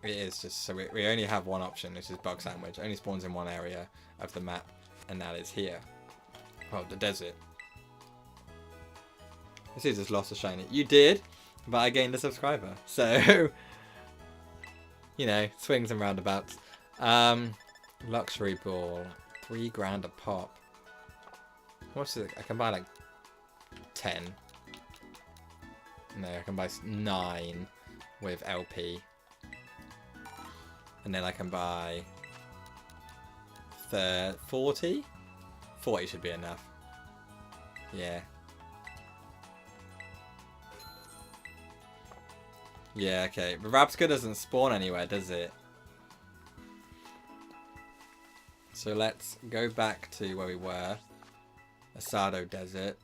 it is just, so we only have one option, which is Bug Sandwich. It only spawns in one area of the map, and that is here. Oh, the desert. This is just lost a shiny. You did, but I gained a subscriber. So, you know, swings and roundabouts. Luxury ball. $3 a pop. What's it? I can buy like 10. No, I can buy 9 with LP. And then I can buy 40? 40 should be enough. Yeah. Yeah, okay. But Rabska doesn't spawn anywhere, does it? So let's go back to where we were. Asado Desert.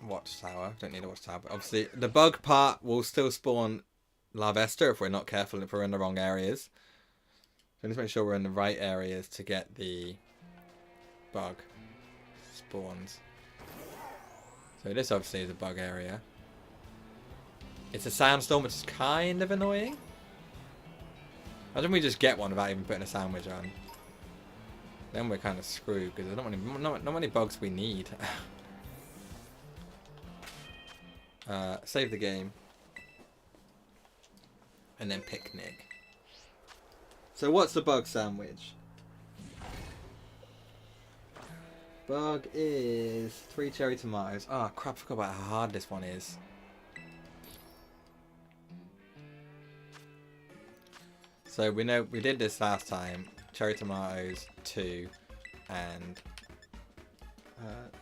Watchtower. Don't need a watchtower. But obviously, the bug part will still spawn Larvesta if we're not careful, if we're in the wrong areas. So let's make sure we're in the right areas to get the bug spawns. So this obviously is a bug area. It's a sandstorm, which is kind of annoying. Why don't we just get one without even putting a sandwich on? Then we're kind of screwed because there's not many bugs we need. Save the game. And then picnic. So what's the bug sandwich? Bug is 3 cherry tomatoes. Oh crap, I forgot about how hard this one is. So we know we did this last time. Cherry tomatoes 2 and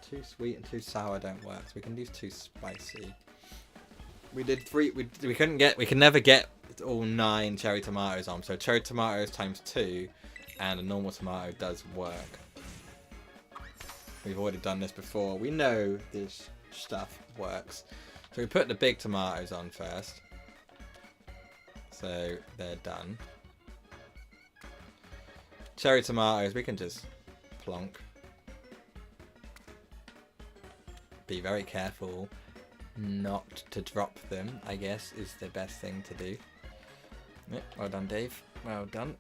2 sweet and 2 sour don't work. So we can use 2 spicy. We did 3. We can never get all 9 cherry tomatoes on. So cherry tomatoes times 2 and a normal tomato does work. We've already done this before. We know this stuff works. So we put the big tomatoes on first. So they're done. Cherry tomatoes, we can just plonk. Be very careful not to drop them, I guess, is the best thing to do. Yep, well done, Dave. Well done.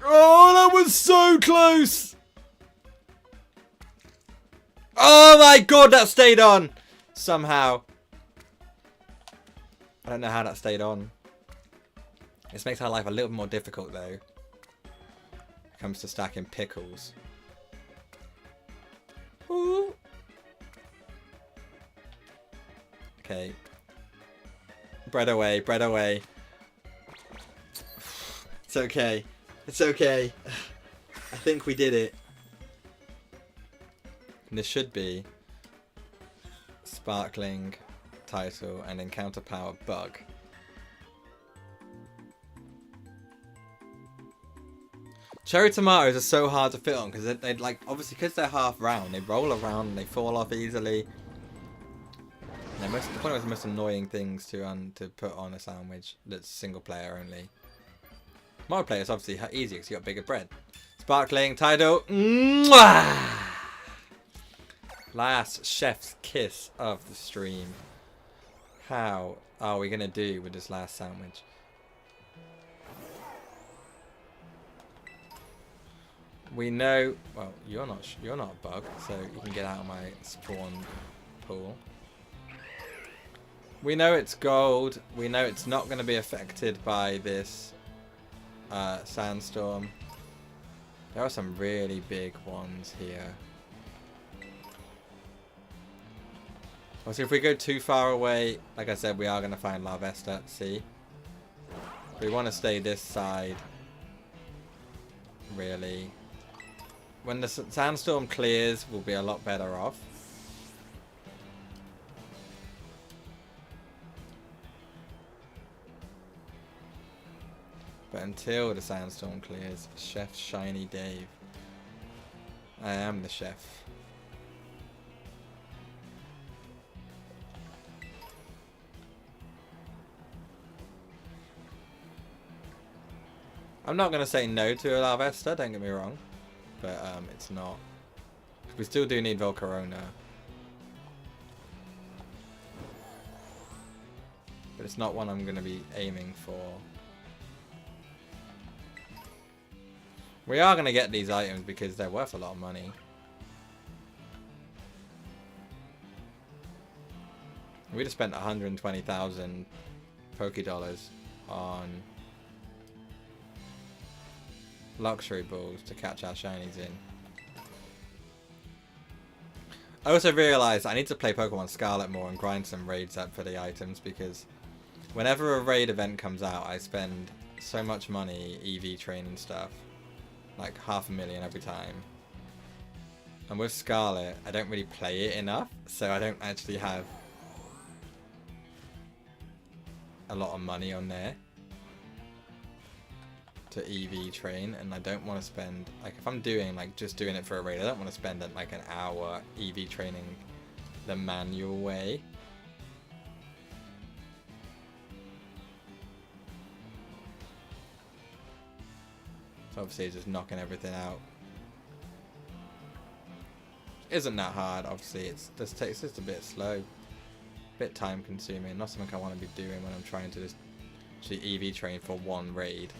Oh, that was so close! Oh my god, that stayed on! Somehow. I don't know how that stayed on. This makes our life a little bit more difficult, though. Comes to stacking pickles. Ooh. Okay. Bread away, bread away. It's okay. It's okay. I think we did it. And this should be sparkling title and encounter power bug. Cherry tomatoes are so hard to fit on because they like, obviously because they're half round, they roll around and they fall off easily. They're one of the most annoying things to put on a sandwich that's single player only. Multiplayer is obviously easier because you got bigger bread. Sparkling title. Mwah! Last chef's kiss of the stream. How are we gonna do with this last sandwich? We know, well, you're not a bug, so you can get out of my spawn pool. We know it's gold. We know it's not going to be affected by this sandstorm. There are some really big ones here. Also, if we go too far away, like I said, we are going to find Larvesta at sea. We want to stay this side, really. When the sandstorm clears, we'll be a lot better off. But until the sandstorm clears, Chef Shiny Dave. I am the chef. I'm not going to say no to a Larvesta, don't get me wrong. But it's not. We still do need Volcarona. But it's not one I'm going to be aiming for. We are going to get these items because they're worth a lot of money. We just spent 120,000 Pokédollars on luxury balls to catch our shinies in. I also realised I need to play Pokemon Scarlet more and grind some raids up for the items, because whenever a raid event comes out, I spend so much money EV training stuff. Like 500,000 every time. And with Scarlet, I don't really play it enough, so I don't actually have a lot of money on there to EV train, and I don't want to spend, like, if I'm doing, like, just doing it for a raid, I don't want to spend like an hour EV training the manual way. So obviously just knocking everything out isn't that hard. Obviously it's just a bit slow, a bit time consuming, not something I want to be doing when I'm trying to just actually EV train for one raid.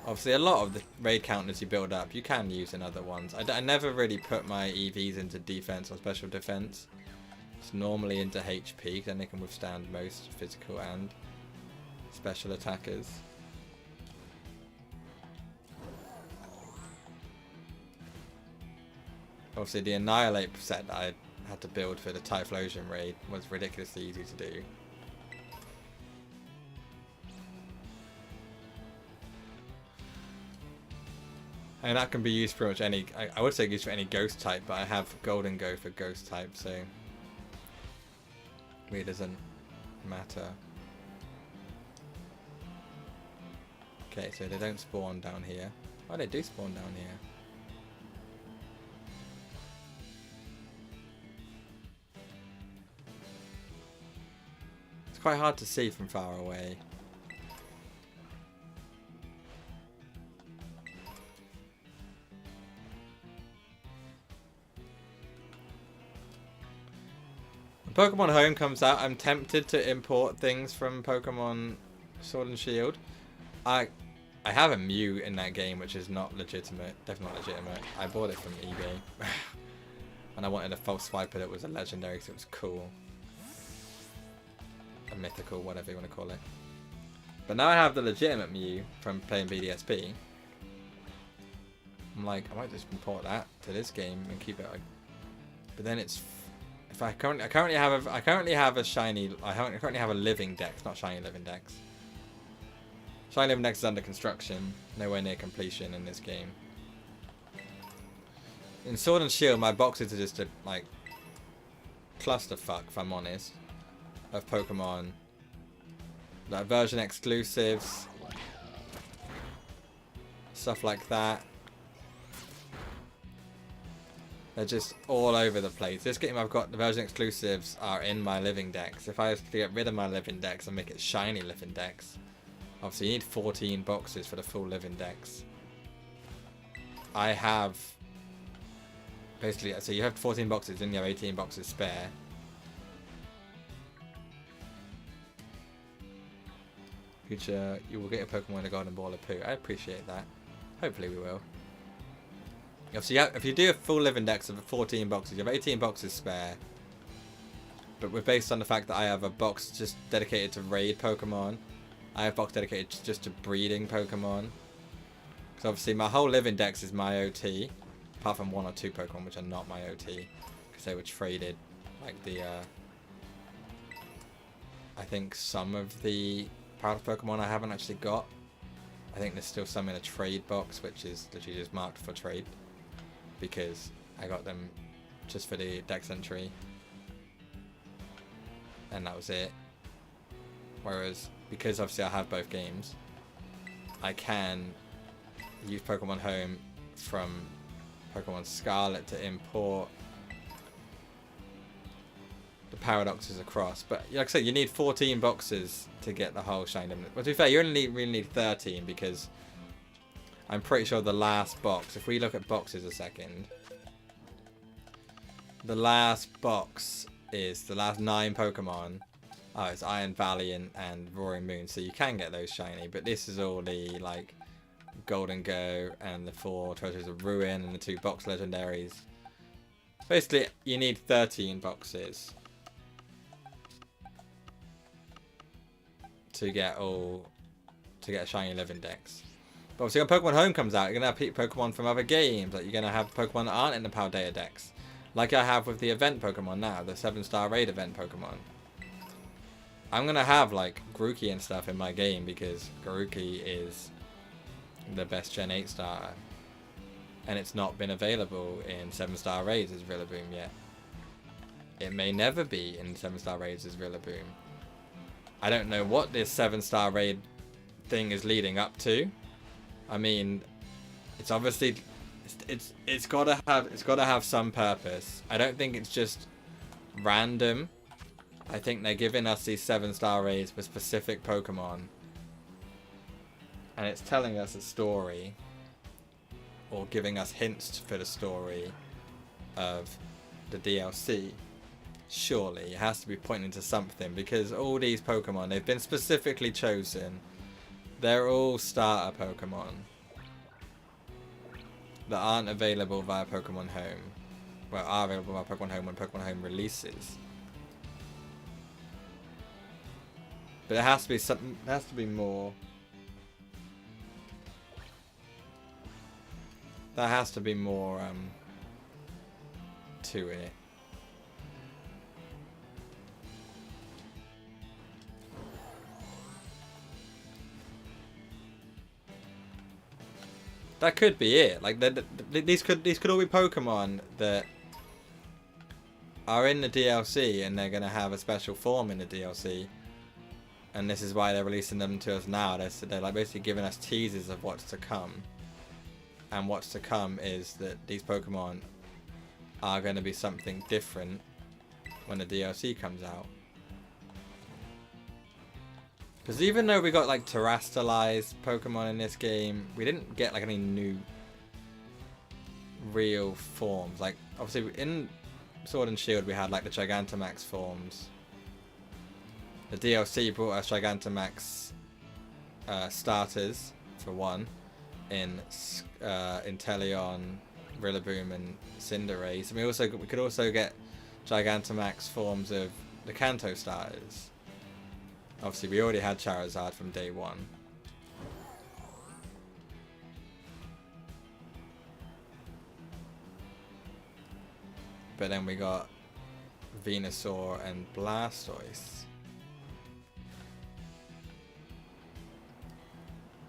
Obviously a lot of the raid counters you build up you can use in other ones. I never really put my EVs into defense or special defense. It's normally into HP, then they can withstand most physical and special attackers. Obviously the Annihilate set that I had to build for the Typhlosion raid was ridiculously easy to do. And that can be used for pretty much any, I would say used for any ghost type, but I have Golden Go for ghost type, so it really doesn't matter. Okay, so they don't spawn down here. Oh, they do spawn down here. It's quite hard to see from far away. When Pokemon Home comes out, I'm tempted to import things from Pokemon Sword and Shield. I have a Mew in that game, which is not legitimate. Definitely not legitimate. I bought it from eBay. And I wanted a false swiper that was a legendary, so it was cool. A mythical, whatever you want to call it. But now I have the legitimate Mew from playing BDSP. I'm like, I might just import that to this game and keep it. But then it's, if I currently have a shiny, I currently have a living Dex, not shiny living Dex. Shiny living Dex is under construction, nowhere near completion in this game. In Sword and Shield, my boxes are just a like clusterfuck, if I'm honest, of Pokemon, like version exclusives, stuff like that. They're just all over the place. This game, I've got the version exclusives are in my living Dex. If I was to get rid of my living Dex and make it shiny living Dex, obviously you need 14 boxes for the full living Dex. I have basically, so you have 14 boxes and you have 18 boxes spare. Future, you will get a Pokemon in a Golden Ball of Poo. I appreciate that. Hopefully we will. Obviously, if you do a full living Dex of 14 boxes, you have 18 boxes spare. But we're based on the fact that I have a box just dedicated to raid Pokemon. I have a box dedicated just to breeding Pokemon. Because obviously my whole living Dex is my OT. Apart from 1 or 2 Pokemon which are not my OT. Because they were traded. Like the, I think some of the powder Pokemon I haven't actually got. I think there's still some in a trade box which is literally just marked for trade. Because I got them just for the Dex entry. And that was it. Whereas, because obviously I have both games, I can use Pokemon Home from Pokemon Scarlet to import the paradoxes across. But like I said, you need 14 boxes to get the whole Shiny. But to be fair, you only really need 13 because I'm pretty sure the last box, if we look at boxes a second, the last box is the last 9 Pokemon. Oh, it's Iron Valiant and Roaring Moon, so you can get those shiny, but this is all the, like, Golden Go and the 4 Treasures of Ruin and the 2 box legendaries. Basically, you need 13 boxes to get a shiny living Dex. But obviously when Pokemon Home comes out, you're going to have Pokemon from other games. Like, you're going to have Pokemon that aren't in the Paldea Dex. Like I have with the event Pokemon now, the 7-star raid event Pokemon. I'm going to have, like, Grookey and stuff in my game because Grookey is the best Gen 8 starter. And it's not been available in 7-star raids as Rillaboom yet. It may never be in 7-star raids as Rillaboom. I don't know what this 7-star raid thing is leading up to. I mean, it's obviously it's gotta have some purpose. I don't think it's just random. I think they're giving us these 7-star raids for specific Pokemon, and it's telling us a story, or giving us hints for the story of the DLC. Surely it has to be pointing to something, because all these Pokemon, they've been specifically chosen. They're all starter Pokemon that aren't available via Pokemon Home. Well, are available via Pokemon Home when Pokemon Home releases. But it has to be something. It has to be more. There has to be more to it. That could be it. Like these could all be Pokemon that are in the DLC, and they're gonna have a special form in the DLC. And this is why they're releasing them to us now. They're like basically giving us teasers of what's to come. And what's to come is that these Pokemon are going to be something different when the DLC comes out. Because even though we got like terrestrialized Pokemon in this game, we didn't get like any new real forms. Like obviously in Sword and Shield we had like the Gigantamax forms. The DLC brought us Gigantamax starters for one in Inteleon, Rillaboom, and Cinderace. And we could also get Gigantamax forms of the Kanto starters. Obviously, we already had Charizard from day one. But then we got Venusaur and Blastoise.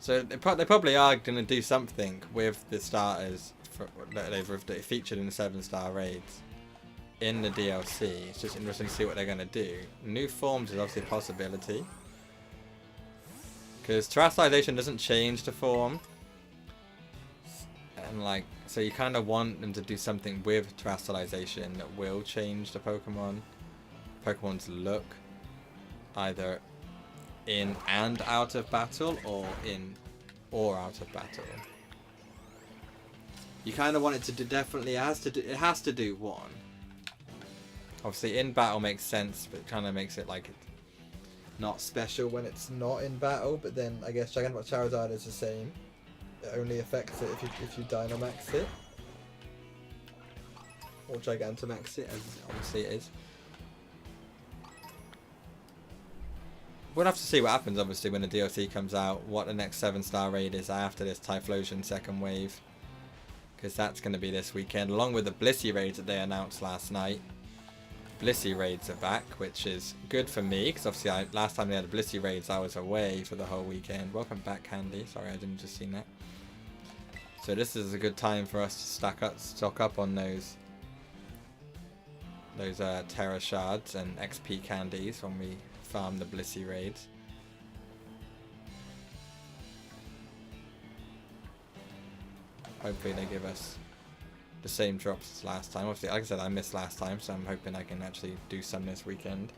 So they probably are going to do something with the starters that they've featured in the 7-star raids in the DLC. It's just interesting to see what they're going to do. New forms is obviously a possibility, because terrestrialization doesn't change the form, and like so you kind of want them to do something with terrestrialization that will change the Pokemon's look, either in and out of battle, or in or out of battle. You kind of want it to do, definitely it has to do one. Obviously in battle makes sense, but it kind of makes it like not special when it's not in battle. But then I guess Gigantamax Charizard is the same. It only affects it if you Dynamax it, or Gigantamax it, as obviously it is. We'll have to see what happens, obviously, when the DLC comes out, what the next 7-star raid is after this Typhlosion second wave. Because that's going to be this weekend, along with the Blissey raids that they announced last night. Blissey raids are back, which is good for me, because obviously last time they had the Blissey raids, I was away for the whole weekend. Welcome back, Candy. Sorry, I didn't just see that. So this is a good time for us to stock up on those Terra Shards and XP candies when we farm the Blissey raids. Hopefully they give us the same drops as last time. Obviously, like I said, I missed last time, so I'm hoping I can actually do some this weekend.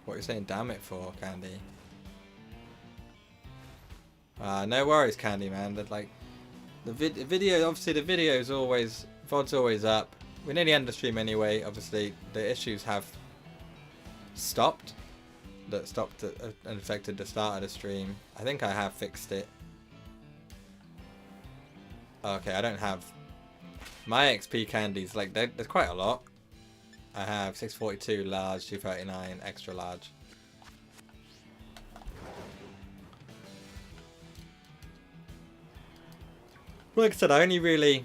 What are you saying damn it for, Candy? No worries, Candy, man. That like The video, obviously the video is always, VOD's always up. We're near the end of the stream anyway. Obviously the issues have stopped. That stopped and affected the start of the stream. I think I have fixed it. Okay, I don't have my XP candies. Like there's quite a lot. I have 642 large, 239 extra large. Like I said, I only really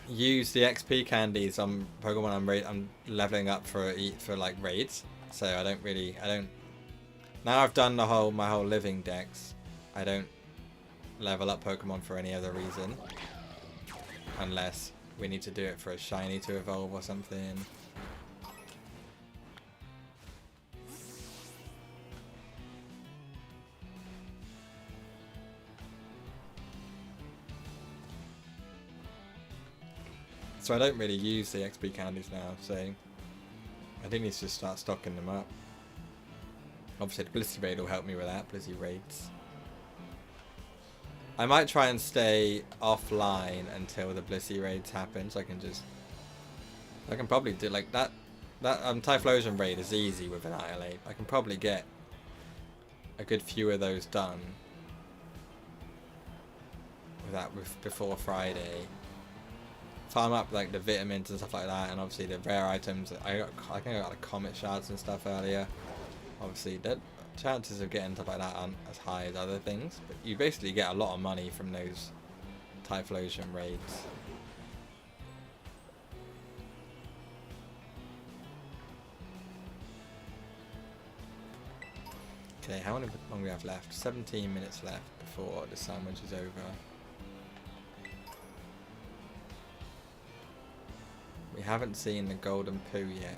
use the XP candies on Pokemon I'm leveling up for like raids. So I don't. Now I've done my whole living dex. I don't level up Pokemon for any other reason, unless we need to do it for a shiny to evolve or something. So I don't really use the XP candies now, so I think need to just start stocking them up. Obviously the Blissey raid will help me with that, Blissey raids. I might try and stay offline until the Blissey raids happen, so I can probably do like that Typhlosion raid is easy with Annihilate. I can probably get a good few of those done before Friday. Farm up like the vitamins and stuff like that, and obviously the rare items. I think I got like comet shards and stuff earlier. Obviously the chances of getting stuff like that aren't as high as other things, but you basically get a lot of money from those Typhlosion raids. Okay, how long do we have left? 17 minutes left before the sandwich is over. We haven't seen the golden poo yet.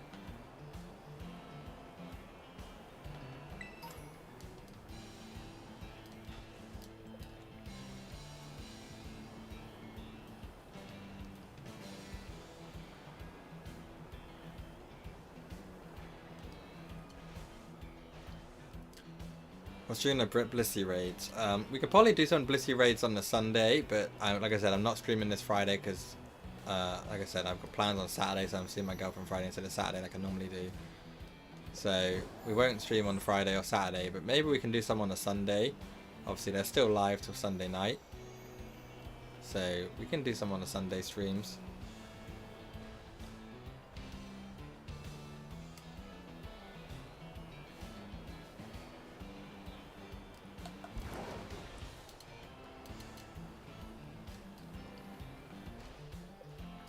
What's doing the Blissey raids? We could probably do some Blissey raids on the Sunday, but like I said, I'm not streaming this Friday because like I said, I've got plans on Saturday, so I'm seeing my girlfriend Friday instead of Saturday like I normally do. So we won't stream on Friday or Saturday, but maybe we can do some on a Sunday. Obviously they're still live till Sunday night, so we can do some on the Sunday streams.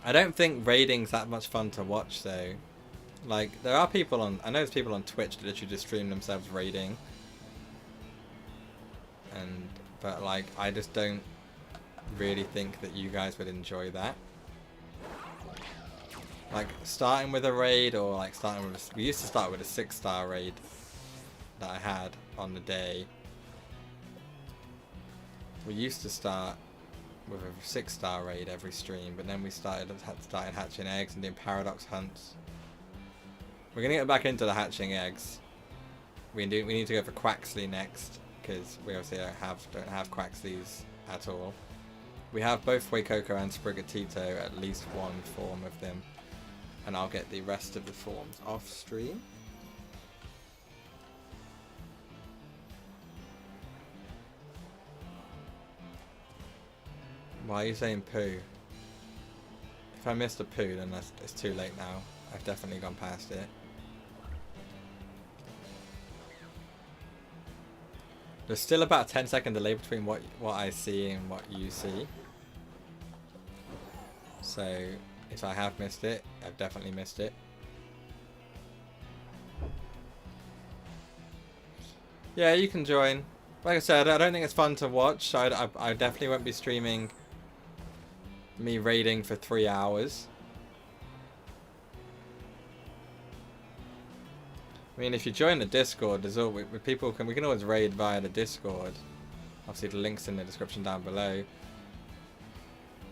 I don't think raiding's that much fun to watch though. Like, there are people on, I know there's people on Twitch that literally just stream themselves raiding. But like, I just don't really think that you guys would enjoy that. Like, starting with a raid, or like starting with, we used to start with a 6-star raid that I had on the day. We used to start with a 6-star raid every stream, but then we started hatching eggs and doing paradox hunts. We're gonna get back into the hatching eggs. We need to go for Quaxley next, because we obviously don't have Quaxleys at all. We have both Fuecoco and Sprigatito, at least one form of them, and I'll get the rest of the forms off stream. Why are you saying poo? If I missed a poo, then it's too late now. I've definitely gone past it. There's still about a 10-second delay between what I see and what you see. So if I have missed it, I've definitely missed it. Yeah, you can join. Like I said, I don't think it's fun to watch, so I definitely won't be streaming me raiding for 3 hours. I mean, if you join the Discord, there's all we can always raid via the Discord. Obviously, the link's in the description down below.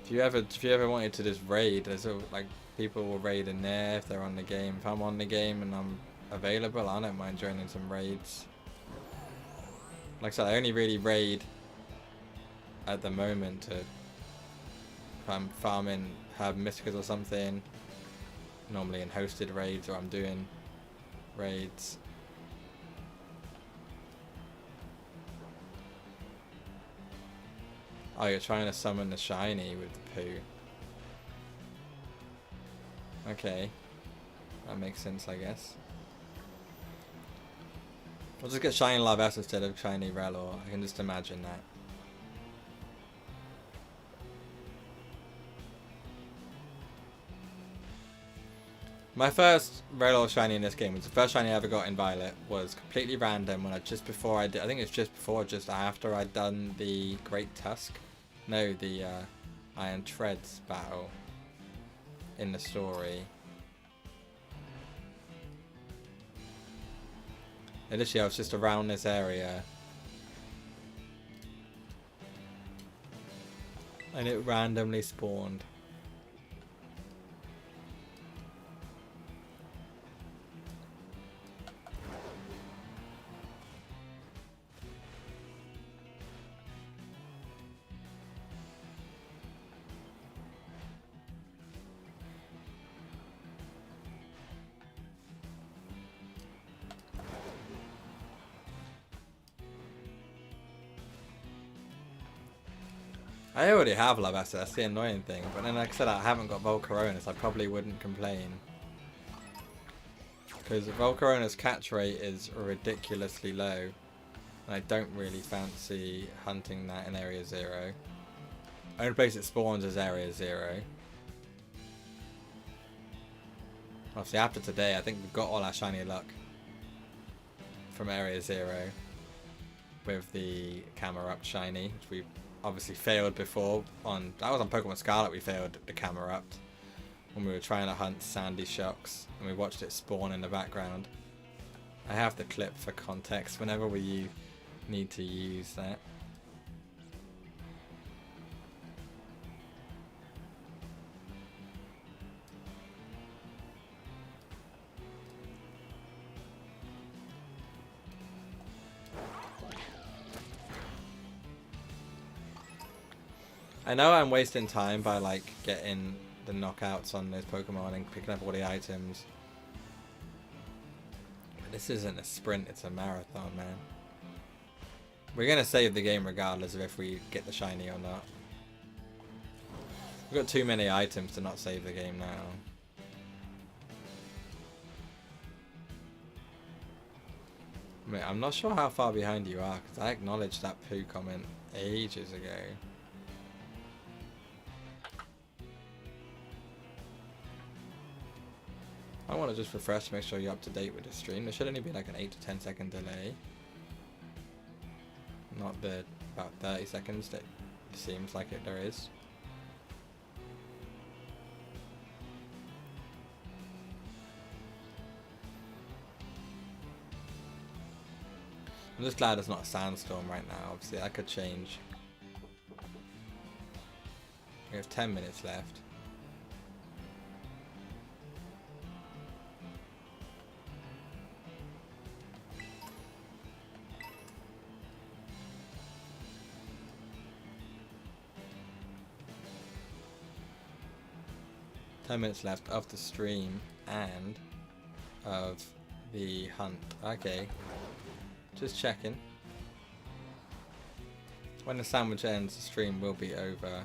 If you ever wanted to just raid, there's all, like, people will raid in there if they're on the game. If I'm on the game and I'm available, I don't mind joining some raids. Like I said, I only really raid at the moment to if I'm farming herb mysticas or something, normally in hosted raids, or I'm doing raids. Oh, you're trying to summon the shiny with the poo. Okay. That makes sense, I guess. I'll just get shiny Larvest instead of shiny Relor. I can just imagine that. My first Relor shiny in this game was the first shiny I ever got in Violet. Was completely random when I think it's just before, just after I'd done the Great Tusk. No, the Iron Treads battle in the story. Initially, I was just around this area, and it randomly spawned. I already have Larvest, that's the annoying thing. But then, like I said, I haven't got Volcaronis. I probably wouldn't complain. Because Volcaronis catch rate is ridiculously low. And I don't really fancy hunting that in Area 0. Only place it spawns is Area 0. Obviously, after today, I think we've got all our shiny luck from Area 0 with the Camerupt shiny, which we've obviously failed before. That was on Pokemon Scarlet. We failed the Camerupt when we were trying to hunt Sandy Shocks, and we watched it spawn in the background. I have the clip for context whenever we need to use that. I know I'm wasting time by like getting the knockouts on those Pokemon and picking up all the items. But this isn't a sprint, it's a marathon, man. We're gonna save the game regardless of if we get the shiny or not. We've got too many items to not save the game now. I mean, I'm not sure how far behind you are, because I acknowledged that poo comment ages ago. I want to just refresh to make sure you're up to date with the stream. There should only be like an 8 to 10 second delay. Not the about 30 seconds that it seems like there is. I'm just glad it's not a sandstorm right now. Obviously that could change. We have 10 minutes left. Minutes left of the stream and of the hunt. Okay, just checking. When the sandwich ends, the stream will be over.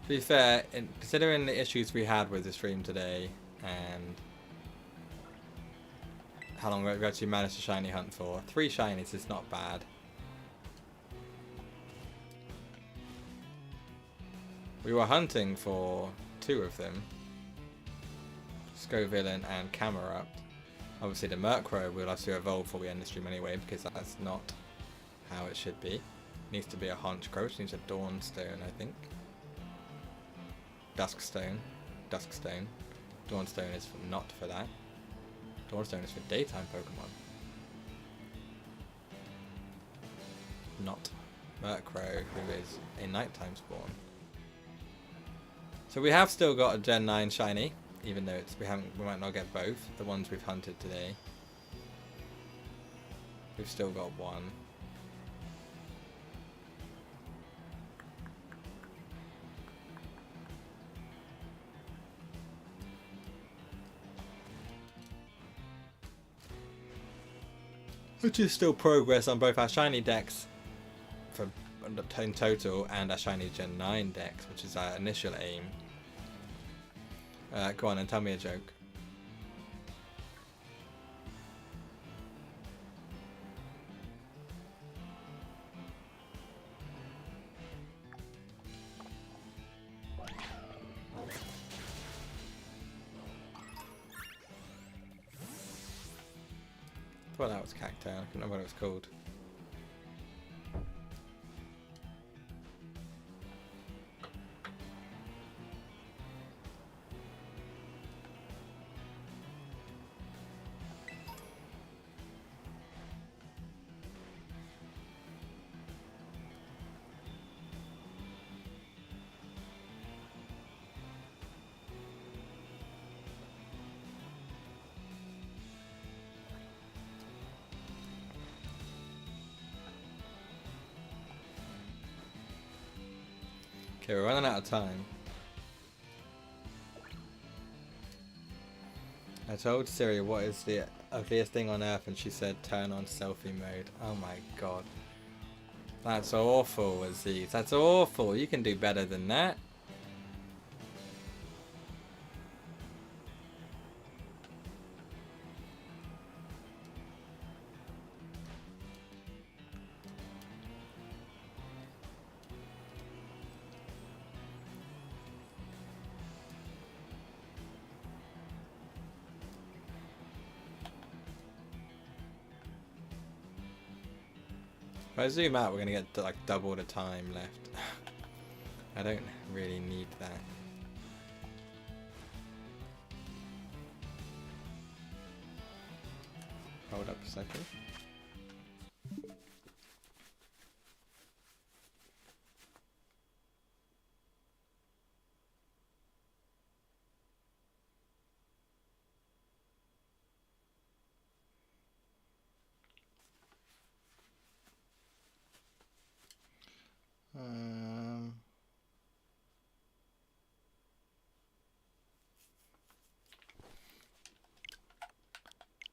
To be fair, considering the issues we had with the stream today and how long we've actually managed to shiny hunt for, 3 shinies is not bad. We were hunting for 2 of them. Villain and Camerupt. Obviously the Murkrow will have to evolve before we end the stream anyway, because that's not how it should be. It needs to be a Honchkrow, which needs a Dawnstone, I think. Duskstone. Dawnstone is not for that. Dawnstone is for daytime Pokemon. Not Murkrow, who is a nighttime spawn. So we have still got a Gen 9 shiny. Even though we might not get both, the ones we've hunted today. We've still got 1. which is still progress on both our Shiny Dex for in total and our Shiny Gen 9 Dex, which is our initial aim. Go on and tell me a joke. I thought that was Cacti, I couldn't remember what it was called. Okay, we're running out of time. I told Siri what is the ugliest thing on earth and she said turn on selfie mode. Oh my god. That's awful, Aziz. That's awful. You can do better than that. If I zoom out, we're going to get like double the time left. I don't really need that. Hold up a second.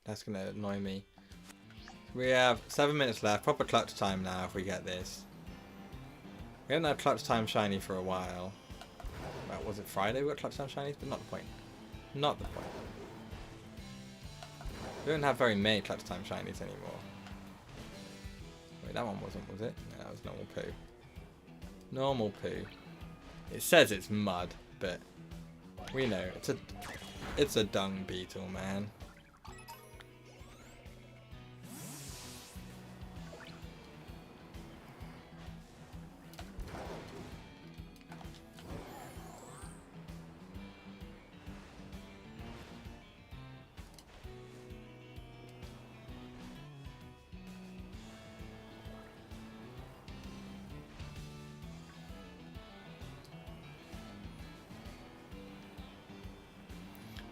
That's gonna annoy me. We have 7 minutes left. Proper clutch time now if we get this. We haven't had clutch time shiny for a while. Well, was it Friday we got clutch time shinies? But not the point. Not the point. We don't have very many clutch time shinies anymore. Wait, that one wasn't, was it? No, that was normal poo. Normal poo. It says it's mud, but we know it's a dung beetle, man.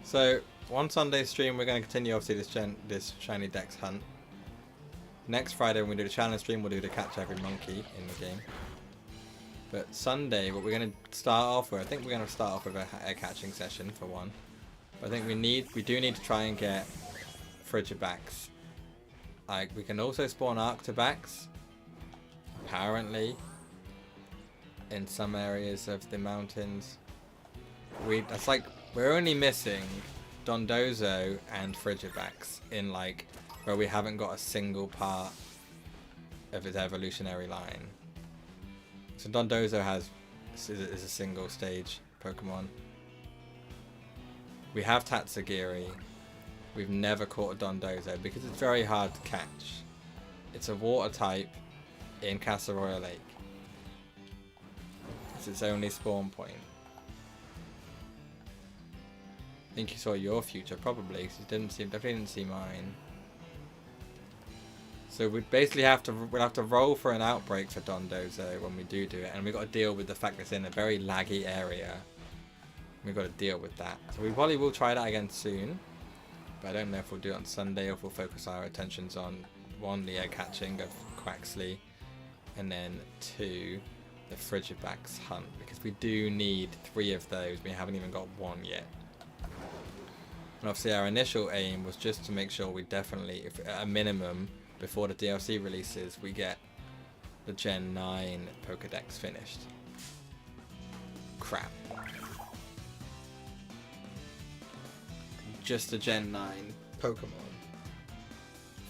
So, one Sunday stream, we're going to continue, obviously, this Shiny Dex hunt. Next Friday, when we do the challenge stream, we'll do the catch every monkey in the game. But Sunday, what we're going to start off with, I think we're going to start off with a catching session, for one. But I think we do need to try and get Frigibacks. Like, we can also spawn Arctobacks, apparently, in some areas of the mountains. That's like... We're only missing Dondozo and Frigibacks in like where we haven't got a single part of its evolutionary line. So Dondozo is a single stage Pokemon. We have Tatsugiri. We've never caught a Dondozo because it's very hard to catch. It's a water type in Casseroya Lake. It's its only spawn point. I think you saw your future, probably, because you definitely didn't see mine. So we'll have to roll for an outbreak for Dondozo when we do it, and we've got to deal with the fact that it's in a very laggy area. We've got to deal with that. So we probably will try that again soon, but I don't know if we'll do it on Sunday or if we'll focus our attentions on, one, the egg hatching of Quaxley, and then two, the Frigibacks hunt, because we do need 3 of those. We haven't even got 1 yet. And obviously our initial aim was just to make sure we definitely, if at a minimum, before the DLC releases, we get the Gen 9 Pokédex finished. Crap. Just a Gen 9 Pokemon.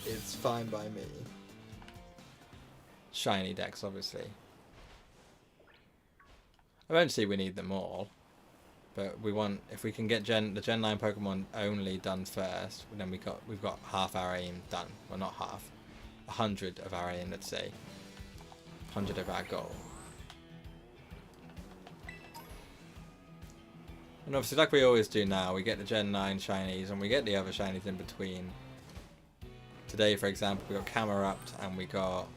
It's fine by me. Shiny Dex, obviously. Eventually we need them all. But we want, if we can get the Gen 9 Pokemon only done first, then we've got half our aim done. Well, not half. 100 of our aim, let's say. 100 of our goal. And obviously, like we always do now, we get the Gen 9 Shinies and we get the other Shinies in between. Today, for example, we got Camerupt and we got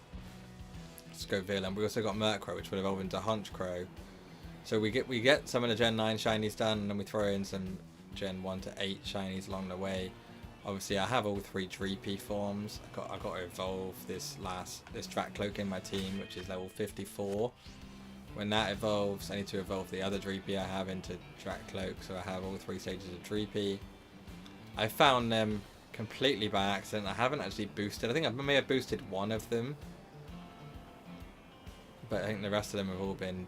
Scoville, and we also got Murkrow, which will evolve into Honchkrow. So we get some of the Gen 9 Shinies done, and then we throw in some Gen 1 to 8 Shinies along the way. Obviously, I have all 3 Dreepy forms. I got to evolve this Track Cloak in my team, which is level 54. When that evolves, I need to evolve the other Dreepy I have into Track Cloak, so I have all 3 stages of Dreepy. I found them completely by accident. I haven't actually boosted. I think I may have boosted one of them, but I think the rest of them have all been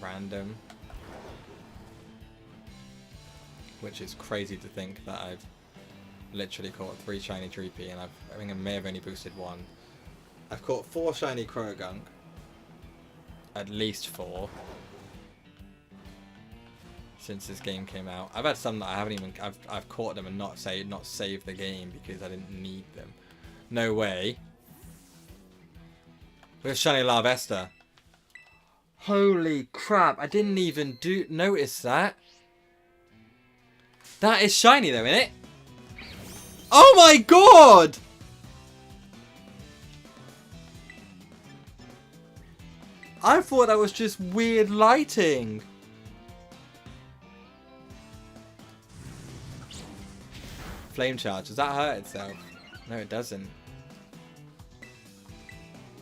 random, which is crazy to think that I've literally caught 3 shiny Dreepy, and I think I may have only boosted one. I've caught 4 shiny Croagunk, at least 4, since this game came out. I've had some that I haven't even, I've caught them and not saved the game because I didn't need them. No way. Where's shiny Larvesta? Holy crap, I didn't even notice that. That is shiny though, isn't it? Oh my god! I thought that was just weird lighting. Flame charge, does that hurt itself? No, it doesn't.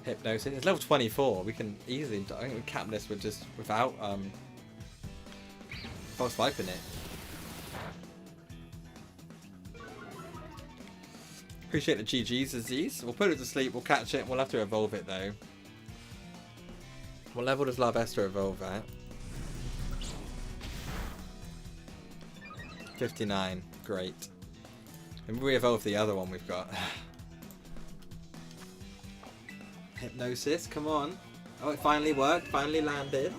Hypnosis. It's level 24. We can easily. I think we cap this with just without false wiping it. Appreciate the GG's Aziz. We'll put it to sleep. We'll catch it. We'll have to evolve it though. What level does Larvesta evolve at? 59. Great. And we evolve the other one we've got. Hypnosis, come on. Oh, it finally worked, finally landed.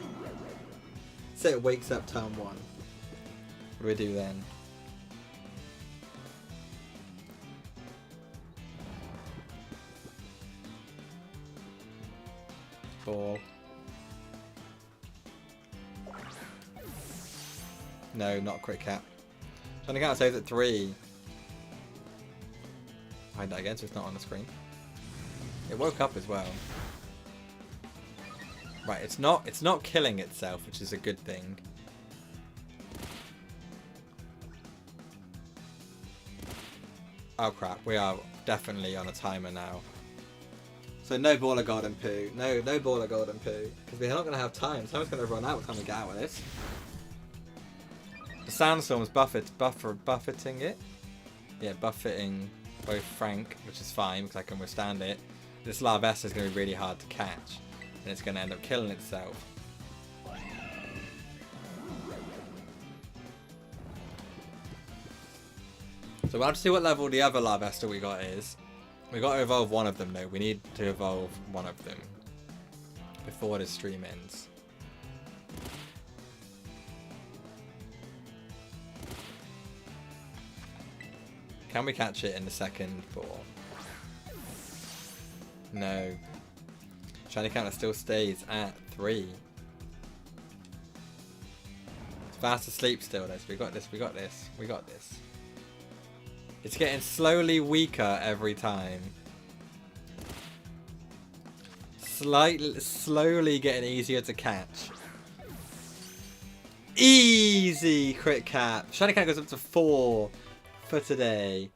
So it wakes up turn 1. What do we do then? Ball. No, not quick cap. Trying to count saves at 3. Hide that again so it's not on the screen. It woke up as well. Right, it's not killing itself, which is a good thing. Oh crap, we are definitely on a timer now. So no Ball of Golden Poo. No Ball of Golden Poo. Because we're not going to have time. Time's going to run out by the time we get out of this. The Sandstorm's buffeting it. Yeah, buffeting both Frank, which is fine because I can withstand it. This Larvesta is going to be really hard to catch, and it's going to end up killing itself. So we'll have to see what level the other Larvesta we got is. We got to evolve one of them though. We need to evolve one of them before the stream ends. Can we catch it in the second ball? No. Shiny counter still stays at 3. It's fast asleep still though, so we got this, we got this, we got this. It's getting slowly weaker every time. Slowly getting easier to catch. Easy crit cap. Shiny count goes up to 4 for today.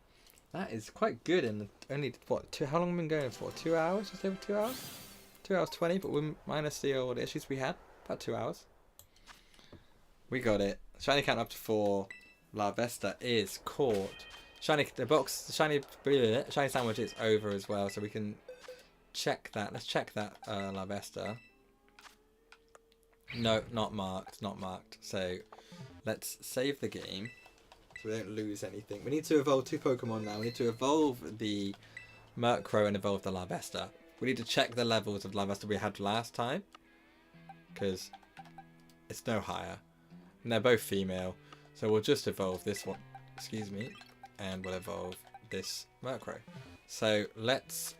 That is quite good in only what how long have we been going for? 2 hours? Just over 2 hours? 2 hours 20, but we're minus all the issues we had. About 2 hours. We got it. Shiny count up to 4. Larvesta is caught. shiny sandwich is over as well, so we can check that. Let's check that Larvesta. No, not marked, not marked. So let's save the game so we don't lose anything. We need to evolve 2 Pokemon now. We need to evolve the Murkrow and evolve the Larvesta. We need to check the levels of Larvesta we had last time, because it's no higher. And they're both female. So we'll just evolve this one, excuse me, and we'll evolve this Murkrow. So let's...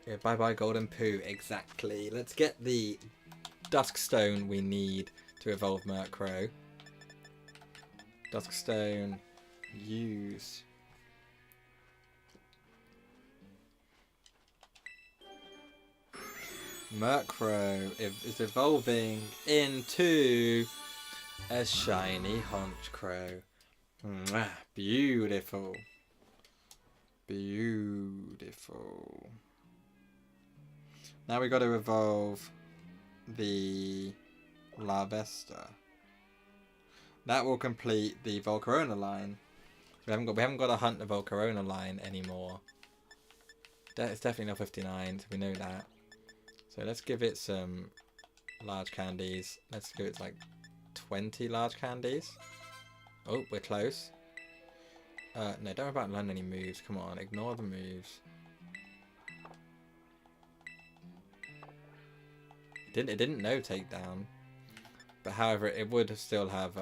Yeah, bye-bye Golden Poo, exactly. Let's get the Dusk Stone we need to evolve Murkrow. Dusk Stone, use. Murkrow is evolving into a shiny Honchkrow. Beautiful. Beautiful. Now we got to evolve the Larvesta. That will complete the Volcarona line. We haven't got to hunt the Volcarona line anymore. It's definitely not 59, so we know that. So let's give it some large candies. Let's give it like 20 large candies. Oh, we're close. No, don't worry about learning any moves. Come on, ignore the moves. It didn't know takedown, but however, it would still have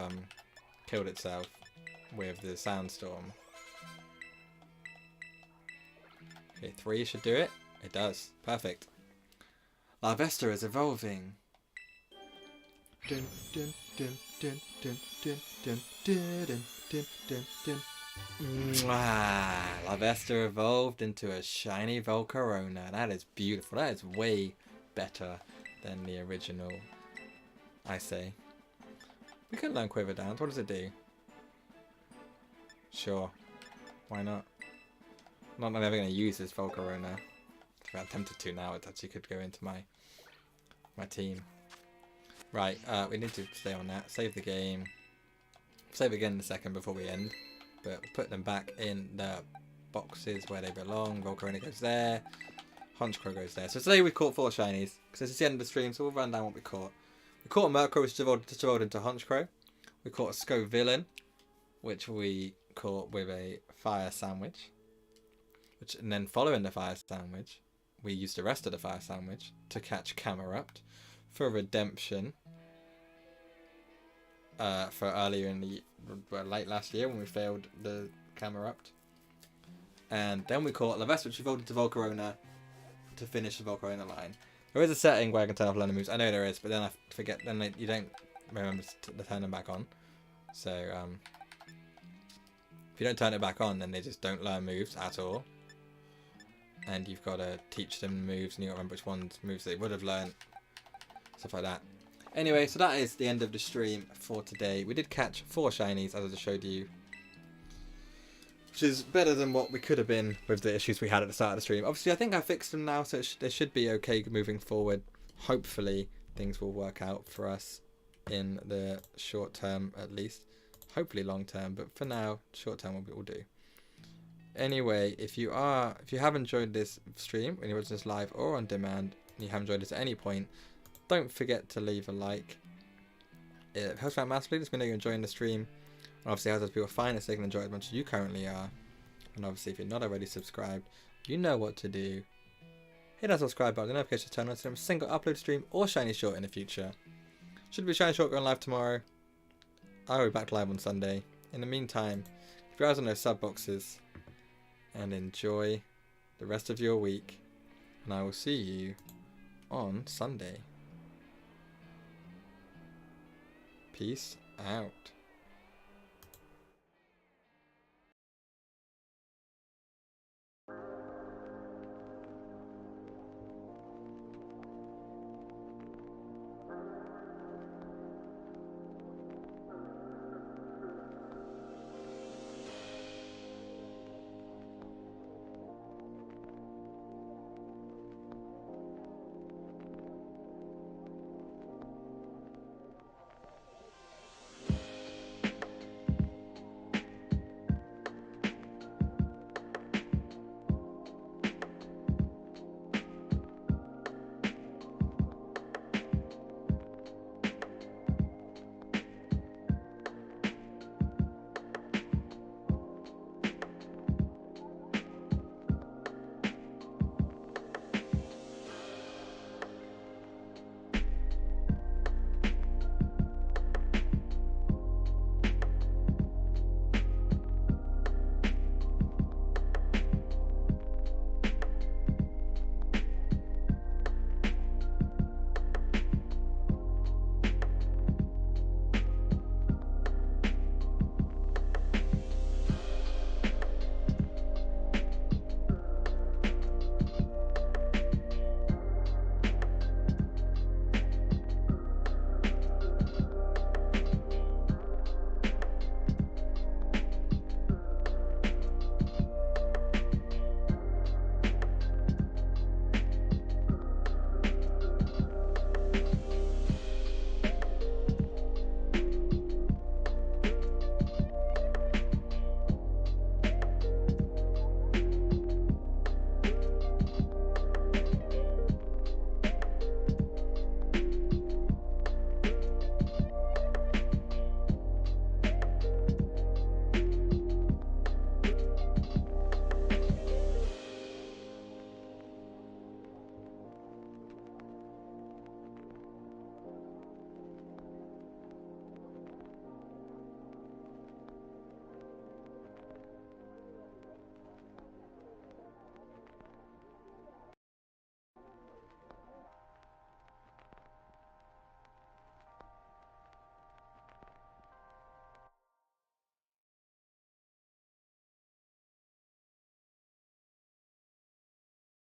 killed itself with the Sandstorm. Okay, 3 should do it. It does. Perfect. Larvesta is evolving. Dun, dun, dun, dun, dun, dun, dun, dun, dun, dun, dun, dun. Larvesta evolved into a shiny Volcarona. That is beautiful. That is way better than the original, I say. We can learn Quiver Dance. What does it do? Sure. Why not? Not that I'm ever going to use this Volcarona. If I'm tempted to now, it actually could go into my team. Right, we need to stay on that. Save the game. Save again in a second before we end. But we'll put them back in the boxes where they belong. Volcarona goes there. Honchkrow goes there. So today we caught 4 shinies, because this is the end of the stream, so we'll run down what we caught. We caught a Murkrow, which just evolved into Honchkrow. We caught a Scovillain, which we caught with a Fire Sandwich. And then following the Fire Sandwich, we used the rest of the Fire Sandwich to catch Camerupt for redemption. For earlier in the late last year when we failed the Camerupt. And then we caught Larvesta, which evolved into Volcarona to finish the Volcarona line. There is a setting where I can turn off learning moves. I know there is, but then I forget. Then you don't remember to turn them back on. So if you don't turn it back on, then they just don't learn moves at all. And you've got to teach them moves, and you got to remember which ones moves they would have learned. Stuff like that. Anyway, so that is the end of the stream for today. We did catch 4 shinies, as I just showed you, which is better than what we could have been with the issues we had at the start of the stream. Obviously, I think I fixed them now, so they should be okay moving forward. Hopefully, things will work out for us in the short term, at least. Hopefully, long term, but for now, short term will do. Anyway, if you have enjoyed this stream, when you're watching this live or on demand, and you have enjoyed this at any point, don't forget to leave a like. It helps out massively. Just know you're enjoying the stream. And obviously, how does people find it so they can enjoy it as much as you currently are. And obviously, if you're not already subscribed, you know what to do. Hit that subscribe button, the notifications turn on so there's a single upload stream or shiny short in the future. Should be shiny short going live tomorrow. I'll be back live on Sunday. In the meantime, keep your eyes on those sub boxes and enjoy the rest of your week. And I will see you on Sunday. Peace out.